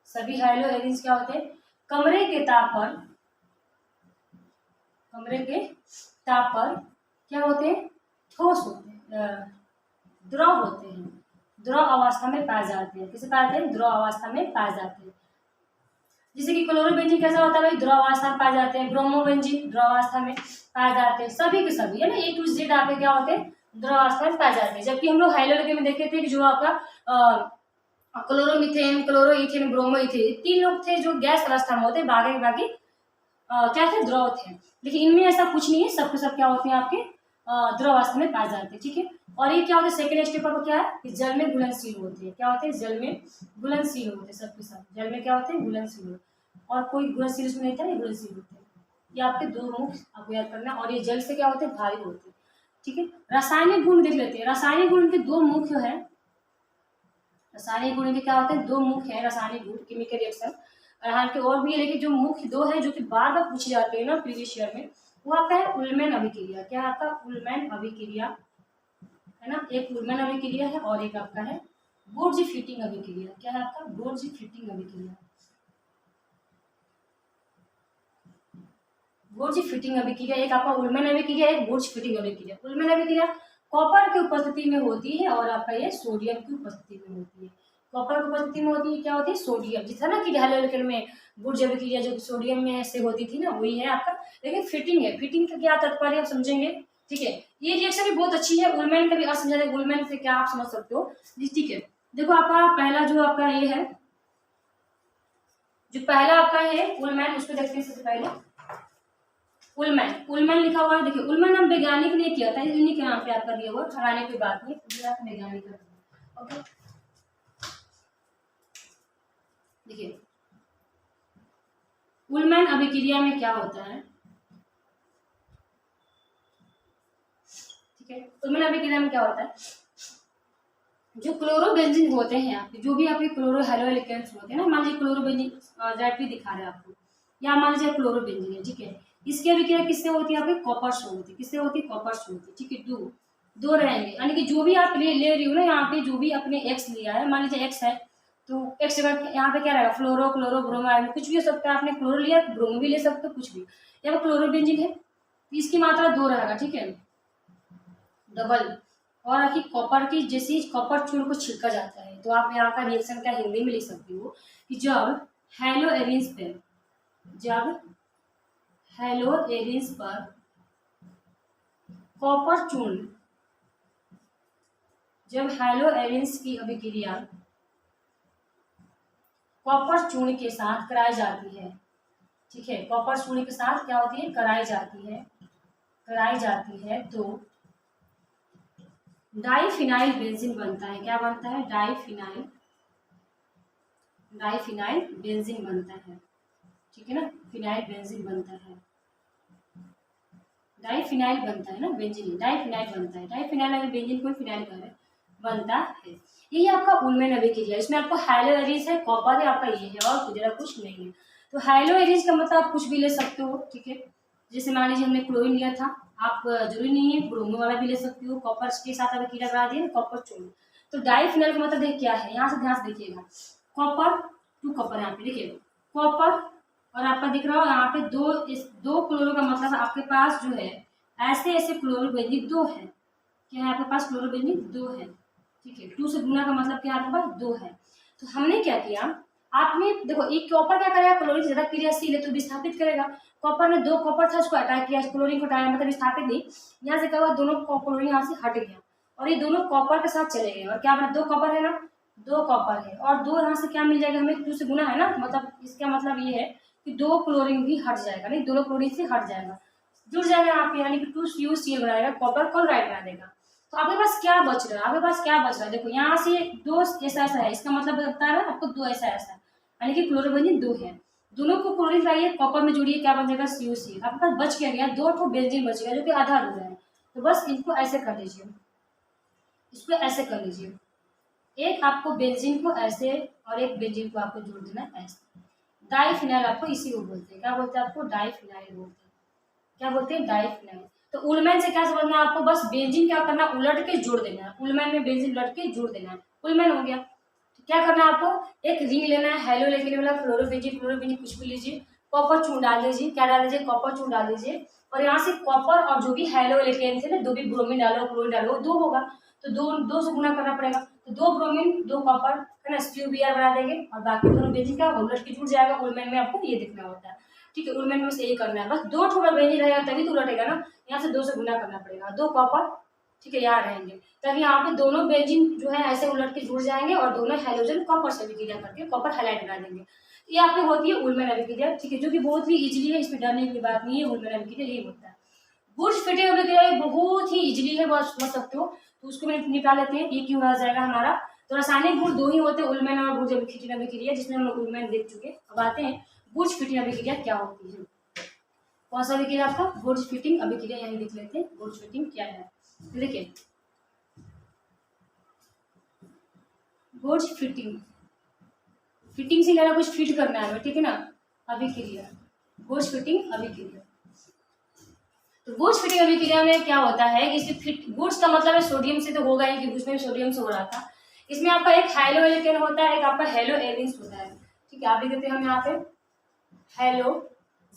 सभी हैलो एरिन्स क्या होते हैं, कमरे के ताप पर, कमरे के ताप पर क्या होते हैं, ठोस होते हैं, द्रव होते हैं, द्रव अवस्था में पाए जाते हैं। किसे पाए जाते हैं, द्रव अवस्था में पाए जाते हैं। जैसे कि क्लोरोबेंजीन कैसा होता है भाई, द्रव अवस्था में पाए जाते हैं। ब्रोमोबेंजीन द्रव अवस्था में पाए जाते हैं। सभी के सभी है ना, A to Z आपके क्या होते हैं, द्रव अवस्था में पाए जाते हैं। जबकि हम लोग हैलो एल्केन में देखे थे कि जो आपका क्लोरोमीथेन, क्लोरोइथेन, ब्रोमोइथेन, तीन लोग थे जो गैस अवस्था में होते, बाकी क्या थे, द्रव थे। लेकिन इनमें ऐसा कुछ नहीं है, सबके सब क्या होते हैं आपके द्रव अवस्था में पाए जाते हैं, ठीक है। और ये क्या होता है, सेकेंड स्टेप पर क्या है कि जल में घुलनशील होते हैं। क्या होते हैं, जल में घुलनशील होते हैं, सबके सब जल में क्या होते हैं, घुलनशील होते हैं। और कोई घुलनशील उसमें नहीं था, ये घुलनशील होते हैं। ये आपके दो मुख्य आपको याद करना। और ये जल से क्या होते हैं, भारी होते हैं, ठीक है। रासायनिक गुण देख लेते हैं। रासायनिक गुण के दो मुख्य है, रासायनिक गुण के क्या होते हैं, दो मुख्य है रासायनिक गुण, केमिकल रिएक्शन। हालांकि और भी है, लेकिन जो मुख्य दो है जो कि बार बार पूछे जाते हैं ना प्रीवियस ईयर में, वो आपका है उल्मेन अभिक्रिया। क्या है आपका, उल्मेन अभिक्रिया, है ना। एक उल्मेन अभिक्रिया है और एक आपका है बुर्ज फिटिंग अभिक्रिया। क्या है आपका, बुर्ज फिटिंग अभिक्रिया। बुर्ज फिटिंग अभिक्रिया, एक आपका उल्मेन अभिक्रिया, एक बुर्ज फिटिंग अभिक्रिया। उल्मेन अभिक्रिया कॉपर की उपस्थिति में होती है और आपका ये सोडियम की उपस्थिति में होती है। कॉपर की उपस्थिति में होती है, क्या होती है, सोडियम। जिस तरह कि हैलो एल्केन में गुड अभिक्रिया जो सोडियम में से होती थी ना, वही है आपका। लेकिन फिटिंग है, फिटिंग का क्या तात्पर्य आप समझेंगे, ठीक है। ये रिएक्शन भी बहुत अच्छी है, उलमैन का भी आप समझा दें, उलमैन से क्या आप समझ सकते हो जी, ठीक है। देखो आपका पहला जो आपका ये है, जो पहला आपका है उलमैन, उसको देखते हैं सबसे पहले। उलमैन, उलमैन लिखा हुआ है, देखिए उलमैन नाम वैज्ञानिक ने किया था, इन्हीं के नाम पे आपका दिया हुआ, ठहराने की बात नहीं, वैज्ञानिक का। ओके, देखिए उलमैन अभिक्रिया में क्या होता है, ठीक है। उलमैन अभिक्रिया में क्या होता है, जो क्लोरोबेंजीन होते हैं आपके, जो भी आपके क्लोरो हेलो एलिकेन्स होते हैं ना, मान लीजिए क्लोरोबेंजीन रेड भी दिखा रहे हैं आपको, या मान लीजिए क्लोरोबेंजीन है, ठीक है। इसकी अभिक्रिया किससे होती है, आपके कॉपर से होती है, किससे होती है, कॉपर से होती है, ठीक है। दो रहेंगे, यानी कि जो भी आप ले रही हो ना, यहाँ पे जो भी आपने एक्स लिया है, मान लीजिए एक्स है, तो एक्स जगह यहाँ पे क्या रहेगा, फ्लोरो क्लोरो ब्रोमाइड, कुछ भी हो सकता है, आपने क्लोरो लिया ब्रोमो भी ले सकते हो, कुछ भी। यहाँ पर क्लोरोबेंजीन है, तो इसकी मात्रा 2 रहेगा, ठीक है, डबल। और आखिर कॉपर की, जैसे कॉपर चूर्ण को छिड़का जाता है, तो आप यहाँ का रिएक्शन क्या हिंदी में लिख सकती हो कि जब हेलो एरिन्स पे, जब हेलो एरिन्स पर कॉपर चूर्ण, जब हेलो एरिन्स की अभिक्रिया कॉपर चूर्ण के साथ कराई जाती है, ठीक है, कॉपर चूर्ण के साथ क्या होती है, कराई जाती है, तो डाइफिनाइल बेंजीन बनता है, क्या बनता है, डाइफिनाइल बेंजीन बनता है, ठीक है ना, फिनाइल बेंजीन बनता है, डाइफिनाइल बनता है ना, बेंजीन डाइफिनाइल बनता है, डाइफिनाइल अगर बेंजीन को फिनाइल कर बनता है। यही आपका उलमैन अभिक्रिया, इसमें आपको हेलो एरिस है, कॉपर है, आपका ये है, और कुछ नहीं है। तो हेलो एरिस का मतलब आप कुछ भी ले सकते हो, ठीक है। जैसे मान लीजिए हमने क्लोरीन लिया था, आप जरूरी नहीं है ब्रोमो वाला भी ले सकते हो, कॉपर के साथ अभिक्रिया करा दिए, कॉपर चूर्ण। तो डाइफिनाइल का मतलब देखिए क्या है, यहाँ से ध्यान से देखिएगा, कॉपर टू कॉपर, यहाँ पे देखिए कॉपर, और आपका दिख रहा हो यहाँ पे दो क्लोरो का मतलब आपके पास जो है ऐसे क्लोरोबेंजीन 2 है, क्या है आपके पास, क्लोरोबेंजीन 2 है, ठीक है। 2 से गुना का मतलब क्या आपके पास 2 है। तो हमने क्या किया, आपने देखो एक कॉपर क्या करेगा, क्लोरीन ज्यादा क्रियाशील है तो विस्थापित करेगा, कॉपर ने 2 कॉपर था उसको अटैक किया, क्लोरीन को हटाया, मतलब विस्थापित नहीं, यहाँ से क्या हुआ, दोनों क्लोरीन यहाँ से हट गया, और ये दोनों कॉपर के साथ चले गए, और क्या बना, 2 कॉपर है ना, 2 कॉपर है, और 2 यहाँ से क्या मिल जाएगा हमें, 2 से गुना है ना, मतलब इसका मतलब ये है कि 2 क्लोरीन भी हट जाएगा, नहीं, दोनों क्लोरीन से हट जाएगा, जुड़ जाएगा यहाँ पे, यानी कि 2CuCl बनाएगा, कॉपर क्लोराइड बना देगा। तो आपके पास क्या बच रहा है, आपके पास क्या बच रहा है, देखो यहाँ से 2 ऐसा है, इसका मतलब बता रहा है आपको 2 ऐसा है, यानी कि क्लोरोबेंजीन 2 है, दोनों को क्लोरीन लाइए, कॉपर में जोड़िए, क्या बन जाएगा, CuCl। आपके पास बच क्या गया, 2 ठो बेंजीन बच गया, जो कि आधा अधूरा है। तो बस इनको ऐसे कर लीजिए, इसको ऐसे कर लीजिए, एक आपको बेंजीन को ऐसे और एक बेंजीन को आपको जोड़ देना ऐसे। डाइफिनाइल आपको इसी को बोलते हैं, क्या बोलते हैं आपको, डाइफिनाइल बोलते हैं, क्या बोलते हैं, डाइफिनाइल। तो उलमैन से क्या समझना है आपको, बस बेंजीन क्या करना, उलट के जोड़ देना है, उलमैन में बेंजीन उलट के जोड़ देना है, उलमैन हो गया। तो क्या करना है आपको, एक रिंग लेना है, हेलो लेके वाला, क्लोरोबेंजीन कुछ भी लीजिए, कॉपर चूर्ण डाल लीजिए, क्या डाल लीजिए, कॉपर चूर्ण डाल लीजिए, और यहाँ से कॉपर और जो भी हेलो एलिकेन थे ना, 2 भी ब्रोमीन डालो, क्लोरीन डालो, 2 होगा, तो 2 से गुना करना पड़ेगा, तो 2 ब्रोमीन 2 कॉपर है ना, CuBr बना देंगे, और बाकी दोनों बेंजीन का उलट के जुड़ जाएगा, उलमैन में आपको ये दिखना होता है, ठीक है। उलमैन में से यही करना है, बस 2 ठोड़ा बेंजीन रहेगा तभी तो उलटेगा ना, यहाँ से 2 से गुना करना पड़ेगा, 2 कॉपर, ठीक है, यहाँ रहेंगे, ताकि यहाँ पे दोनों बेंजीन जो है ऐसे उलट के जुड़ जाएंगे, और दोनों हाइड्रोजन कॉपर से अभिक्रिया करके कॉपर हैलाइड बना देंगे। ये आपकी होती है उलमैन अभिक्रिया, ठीक है, जो कि बहुत ही इजीली है, इसमें डरने की बात नहीं है, उलमैन अभिक्रिया यही होता है। बुर्ज फिटिंग अभिक्रिया बहुत ही इजीली है, बहुत समझ सकते हो, तो उसको भी निकाल लेते हैं, ये क्यों आ जाएगा हमारा। तो रासायनिक गुण 2 ही होते हैं, उलमैन और बुर्ज फिटिंग अभिक्रिया, जिसमें हम लोग उलमैन देख चुके। अब आते हैं बुर्ज फिटिंग अभिक्रिया क्या होती है, कौन सा अभिक्रिया आपका, बुर्ज फिटिंग अभिक्रिया, यही लिख लेते हैं, बुर्ज फिटिंग क्या है। तो देखिए बुर्ज फिटिंग, फिटिंग से लेना कुछ फिट करना है, ठीक है ना, अभिक्रिया, बुर्ज फिटिंग अभिक्रिया। तो बुर्ज फिटिंग अभिक्रिया में क्या होता है, इसमें फिट, बुर्ज का मतलब है सोडियम से, तो होगा ही कि उसमें सोडियम से हो रहा था। इसमें आपका एक हेलो एल्केन होता है, एक आपका हेलो एरिन्स होता है, ठीक है। आप लिख देते हैं हम यहाँ पे हेलो,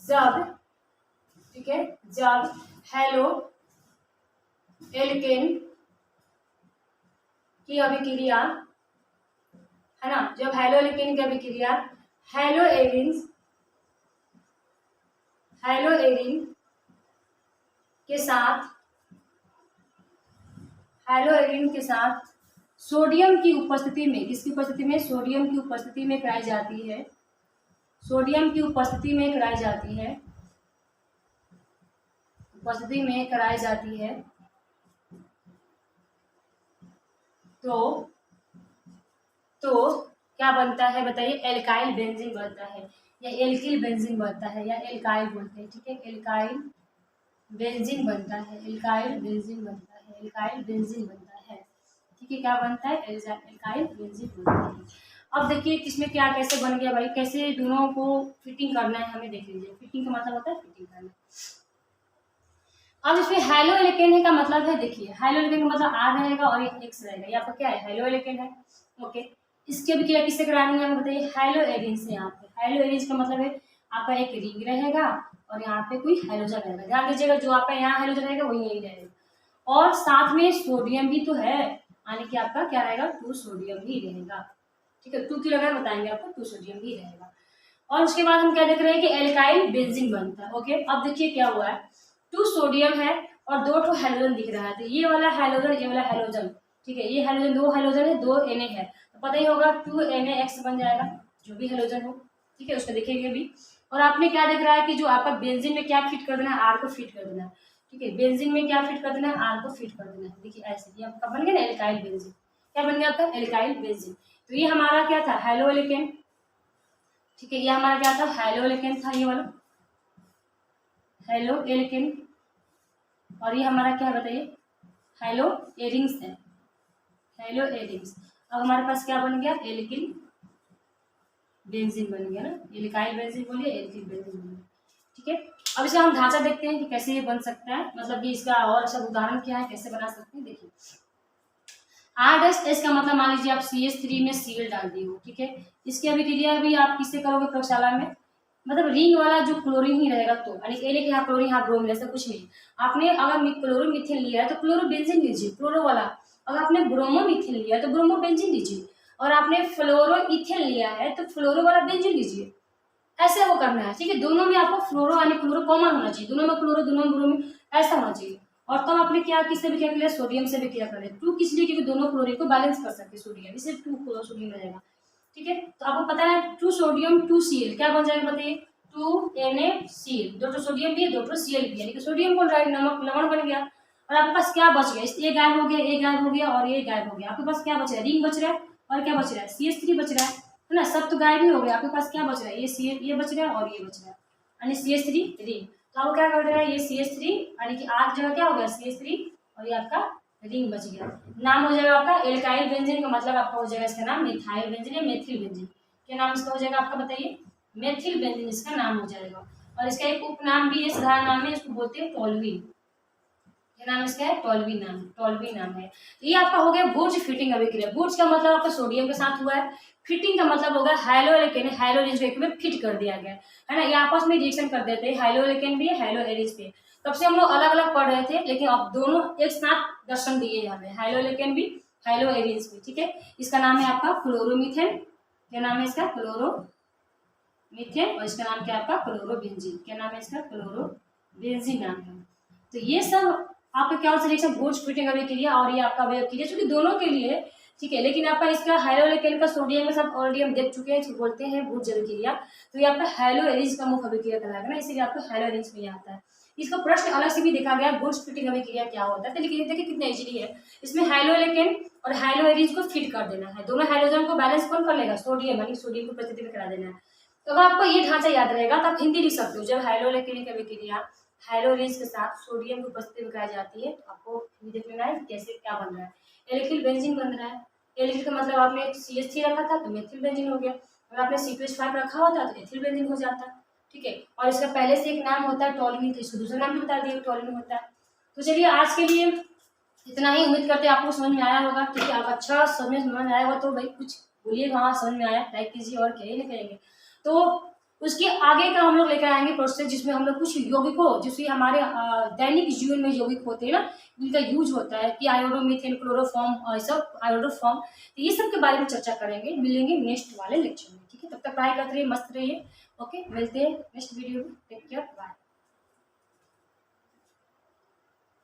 जब, ठीक है, जब हेलो एल्केन की अभिक्रिया है ना, जब हेलो एल्केन की अभिक्रिया हेलो एरिन्स हेलोएरिन के साथ सोडियम की उपस्थिति में, किसकी उपस्थिति में, सोडियम की उपस्थिति में कराई जाती है, सोडियम की उपस्थिति में कराई जाती है, उपस्थिति में कराई जाती है, तो क्या बनता है बताइए, एल्काइल बेंजीन बनता है, या एल्किल बेंजीन बनता है, या एल्काइल बोलते हैं, ठीक है, एल्काइल बेंजीन बनता है, एल्काइल बेंजीन बनता है, एल्काइल बेंजीन बनता है, ठीक है, क्या बनता है, एल्काइल बेंजीन बनता है। अब देखिए इसमें क्या कैसे बन गया भाई, कैसे दोनों को फिटिंग करना है हमें, देख लीजिए, फिटिंग का मतलब होता है फिटिंग करना। अब इसमें हेलो एल्केन का मतलब है, देखिए हेलो एल्केन का मतलब आर रहेगा और एक एक्स रहेगा, ये आपका क्या है, हेलो एल्केन है, ओके। इसके भी क्या किससे करानी है बताइए, हेलो एरिन से। यहाँ पे हेलो एरिन का मतलब है आपका एक रिंग रहेगा और यहाँ पे कोई हेलोजन रहेगा, ध्यान दीजिएगा, जो आपका यहाँ हेलोजन रहेगा वही यही रहेगा, और साथ में सोडियम भी तो है, यानी कि आपका क्या रहेगा, 2 सोडियम भी रहेगा, ठीक है, 2 की लगाए बताएंगे आपको, 2 सोडियम भी रहेगा। और उसके बाद हम क्या देख रहे हैं कि एल्काइल बेंजीन बनता है, ओके। अब देखिए क्या हुआ है, 2 सोडियम है और 2 हेलोजन दिख रहा है, तो ये वाला हेलोजन, ये वाला हेलोजन, ठीक है, ये हेलोजन 2 हेलोजन है, 2 Na है, तो पता ही होगा 2NaX बन जाएगा, जो भी हेलोजन हो, ठीक है, उसको देखेंगे भी। और आपने क्या देख रहा है कि जो आपका बेंजीन में क्या फिट कर देना है, आर को फिट कर देना है, ठीक है, बेंजीन में क्या फिट कर देना है, आर को फिट कर देना है, देखिए ऐसे ये आपका बन गया ना एल्काइल बेंजीन, क्या बन गया आपका, एल्काइल बेंजीन। तो ये हमारा क्या था, हेलो एल्केन, ठीक है, ये हमारा क्या था, हेलो एल्केन था, ये वाला हेलो एल्केन, और ये हमारा क्या है बताइए, हेलो एरिंग्स है, हेलो एरिंग्स। अब हमारे पास क्या बन गया, एल्किल बेंजीन बन गया ना, एल्काइल बेंजीन बोलिए, एल्किल बेंजीन बोलिए, ठीक है। अब इसका हम ढांचा देखते हैं कि कैसे ये बन सकता है, मतलब कि इसका और अच्छा उदाहरण क्या है, कैसे बना सकते हैं, देखिए R-H का मतलब मान लीजिए आप CH3 में Cl डाल दिए हो, ठीक है, इसकी अभिक्रिया भी आप किससे करोगे प्रयोगशाला में, मतलब रिंग वाला जो क्लोरीन ही रहेगा, तो यानी कि यहाँ क्लोरीन यहाँ ब्रोमीन ऐसा कुछ नहीं, आपने अगर क्लोरोमीथेन लिया है तो क्लोरोबेंजीन लीजिए, क्लोरो वाला, अगर आपने ब्रोमोमीथेन लिया है तो ब्रोमोबेंजीन लीजिए, और आपने फ्लोरोइथेन लिया है तो फ्लोरो वाला बेंजीन लीजिए, ऐसे वो करना है, ठीक है, दोनों में आपको फ्लोरो यानी क्लोरो कॉमन होना चाहिए, दोनों में क्लोरो, दोनों में ब्रोमीन, ऐसा होना चाहिए। और तब आपने क्या किससे भी क्या किया, सोडियम से भी क्या करें, 2 किस लिए, क्योंकि दोनों क्लोरीन को बैलेंस कर सकते सोडियम, इसे 2 सोडियम रहेगा, ठीक है। तो आपको पता है 2 सोडियम 2 Cl क्या बन जाएगा बताइए, 2NaCl, 2 सोडियम भी है, 2 Cl भी है, यानी सोडियम कौन रहेगा, नमक, लवण बन गया। और आपके पास क्या बच गया, ये गायब हो गया, ये गायब हो गया और ये गायब हो गया, आपके पास क्या बच रहा है, रिंग बच रहा है, और क्या बच रहा है, CH3 बच रहा है ना, सब तो गायब ही हो गया, आपके पास क्या बच रहा है, ये बच रहा है और ये बच रहा है, यानी CH3 रिंग। तो आप क्या कर रहे हैं, ये CH3 यानी कि आठ जगह क्या हो गया, CH3, और ये आपका रिंग बच गया, नाम हो जाएगा आपका एल्काइल बेंजीन, का मतलब आपका हो जाएगा इसका नाम मिथाइल बेंजीन या मेथिल बेंजीन, क्या नाम इसका हो जाएगा आपका बताइए, मेथिल बेंजीन इसका नाम हो जाएगा। और इसका एक उपनाम भी है, साधारण नाम है, इसको बोलते हैं टोल्यूइन, क्या नाम इसका है, टोल्यूइन नाम, टोल्यूइन नाम है। तो ये आपका हो गया बुर्ज फिटिंग अभिक्रिया, बुर्ज का मतलब आपका सोडियम के साथ हुआ है, फिटिंग का मतलब होगा हेलो एल्केन, हेलो एरिज को एक में फिट कर दिया गया है ना, ये आपस में रिएक्शन कर देते हैं, हेलो एल्केन भी है, हेलो एरिज पे, तब से हम लोग अलग अलग पढ़ रहे थे, लेकिन अब दोनों एक साथ दर्शन दिए हमें, हेलो एल्केन भी, हेलो एरिज भी, ठीक है। इसका नाम है आपका क्लोरोमीथेन, क्या नाम है इसका, क्लोरोमीथेन, और इसका नाम क्या है आपका क्लोरोबेंजीन, क्या नाम है इसका, क्लोरोबेंजीन नाम है। तो ये सब आपका क्या होता है, बुर्ज फिटिंग अभिक्रिया, और ये आपका अभिक्रिया चूंकि दोनों के लिए, ठीक है, लेकिन आपका इसका हेलो एल्केन का सोडियम के साथ ऑलरेडी हम देख चुके हैं, इसको बोलते हैं बुर्ज अभिक्रिया, तो ये आपका हेलो एरिज का मुख्य अभिक्रिया कहलाएगा ना, इसीलिए आपको हेलो एरिज में आता है। इसका प्रश्न अलग से भी देखा गया, बुर्ज फिटिंग अभिक्रिया क्या होता है, लेकिन देखिए कितना इजीली है, इसमें हेलो एल्केन और हेलो एरिज को फिट कर देना है, दोनों हाइड्रोजन को बैलेंस कौन कर लेगा, सोडियम, यानी सोडियम को प्रकृति में करा देना है। तो अगर आपको ये ढांचा याद रहेगा तो आप हिंदी लिख सकते हो, जब हेलो एल्केन की अभिक्रिया हेलो एरिज के साथ सोडियम की उपस्थिति में कराई जाती है, तो आपको देख लेना है कैसे क्या बन रहा है, एल्किल बेंजीन बन रहा है, एल्किल का मतलब आपने CH3 रखा था तो मेथिल बेंजीन हो गया, अगर आपने C2H5 रखा होता तो एथिल बेंजीन हो जाता, ठीक है। और इसका पहले से एक नाम होता है टोल्यूइन, तो इसको दूसरा नाम भी बता दिया टोल्यूइन होता है। तो चलिए आज के लिए इतना ही, उम्मीद करते हैं आपको समझ में आया होगा, ठीक है, आप अच्छा समझ में आया होगा तो भाई कुछ बोलिएगा, हाँ समझ में आया, लाइक कीजिए, और क्या ही नहीं करेंगे। तो उसके आगे का हम लोग लेकर आएंगे प्रोसेस, जिसमें हम लोग कुछ यौगिकों, जिसमें हमारे दैनिक जीवन में यौगिक होते हैं ना, जिनका यूज होता है कि आयोडोमीथेन, क्लोरोफॉर्म, सब आयोडोफॉर्म, तो ये सब के बारे में चर्चा करेंगे, मिलेंगे नेक्स्ट वाले लेक्चर में, ठीक है, तब तक पढ़ाई करते रहिए, मस्त रहिए, ओके, मिलते हैं नेक्स्ट वीडियो में, टेक केयर, बाय।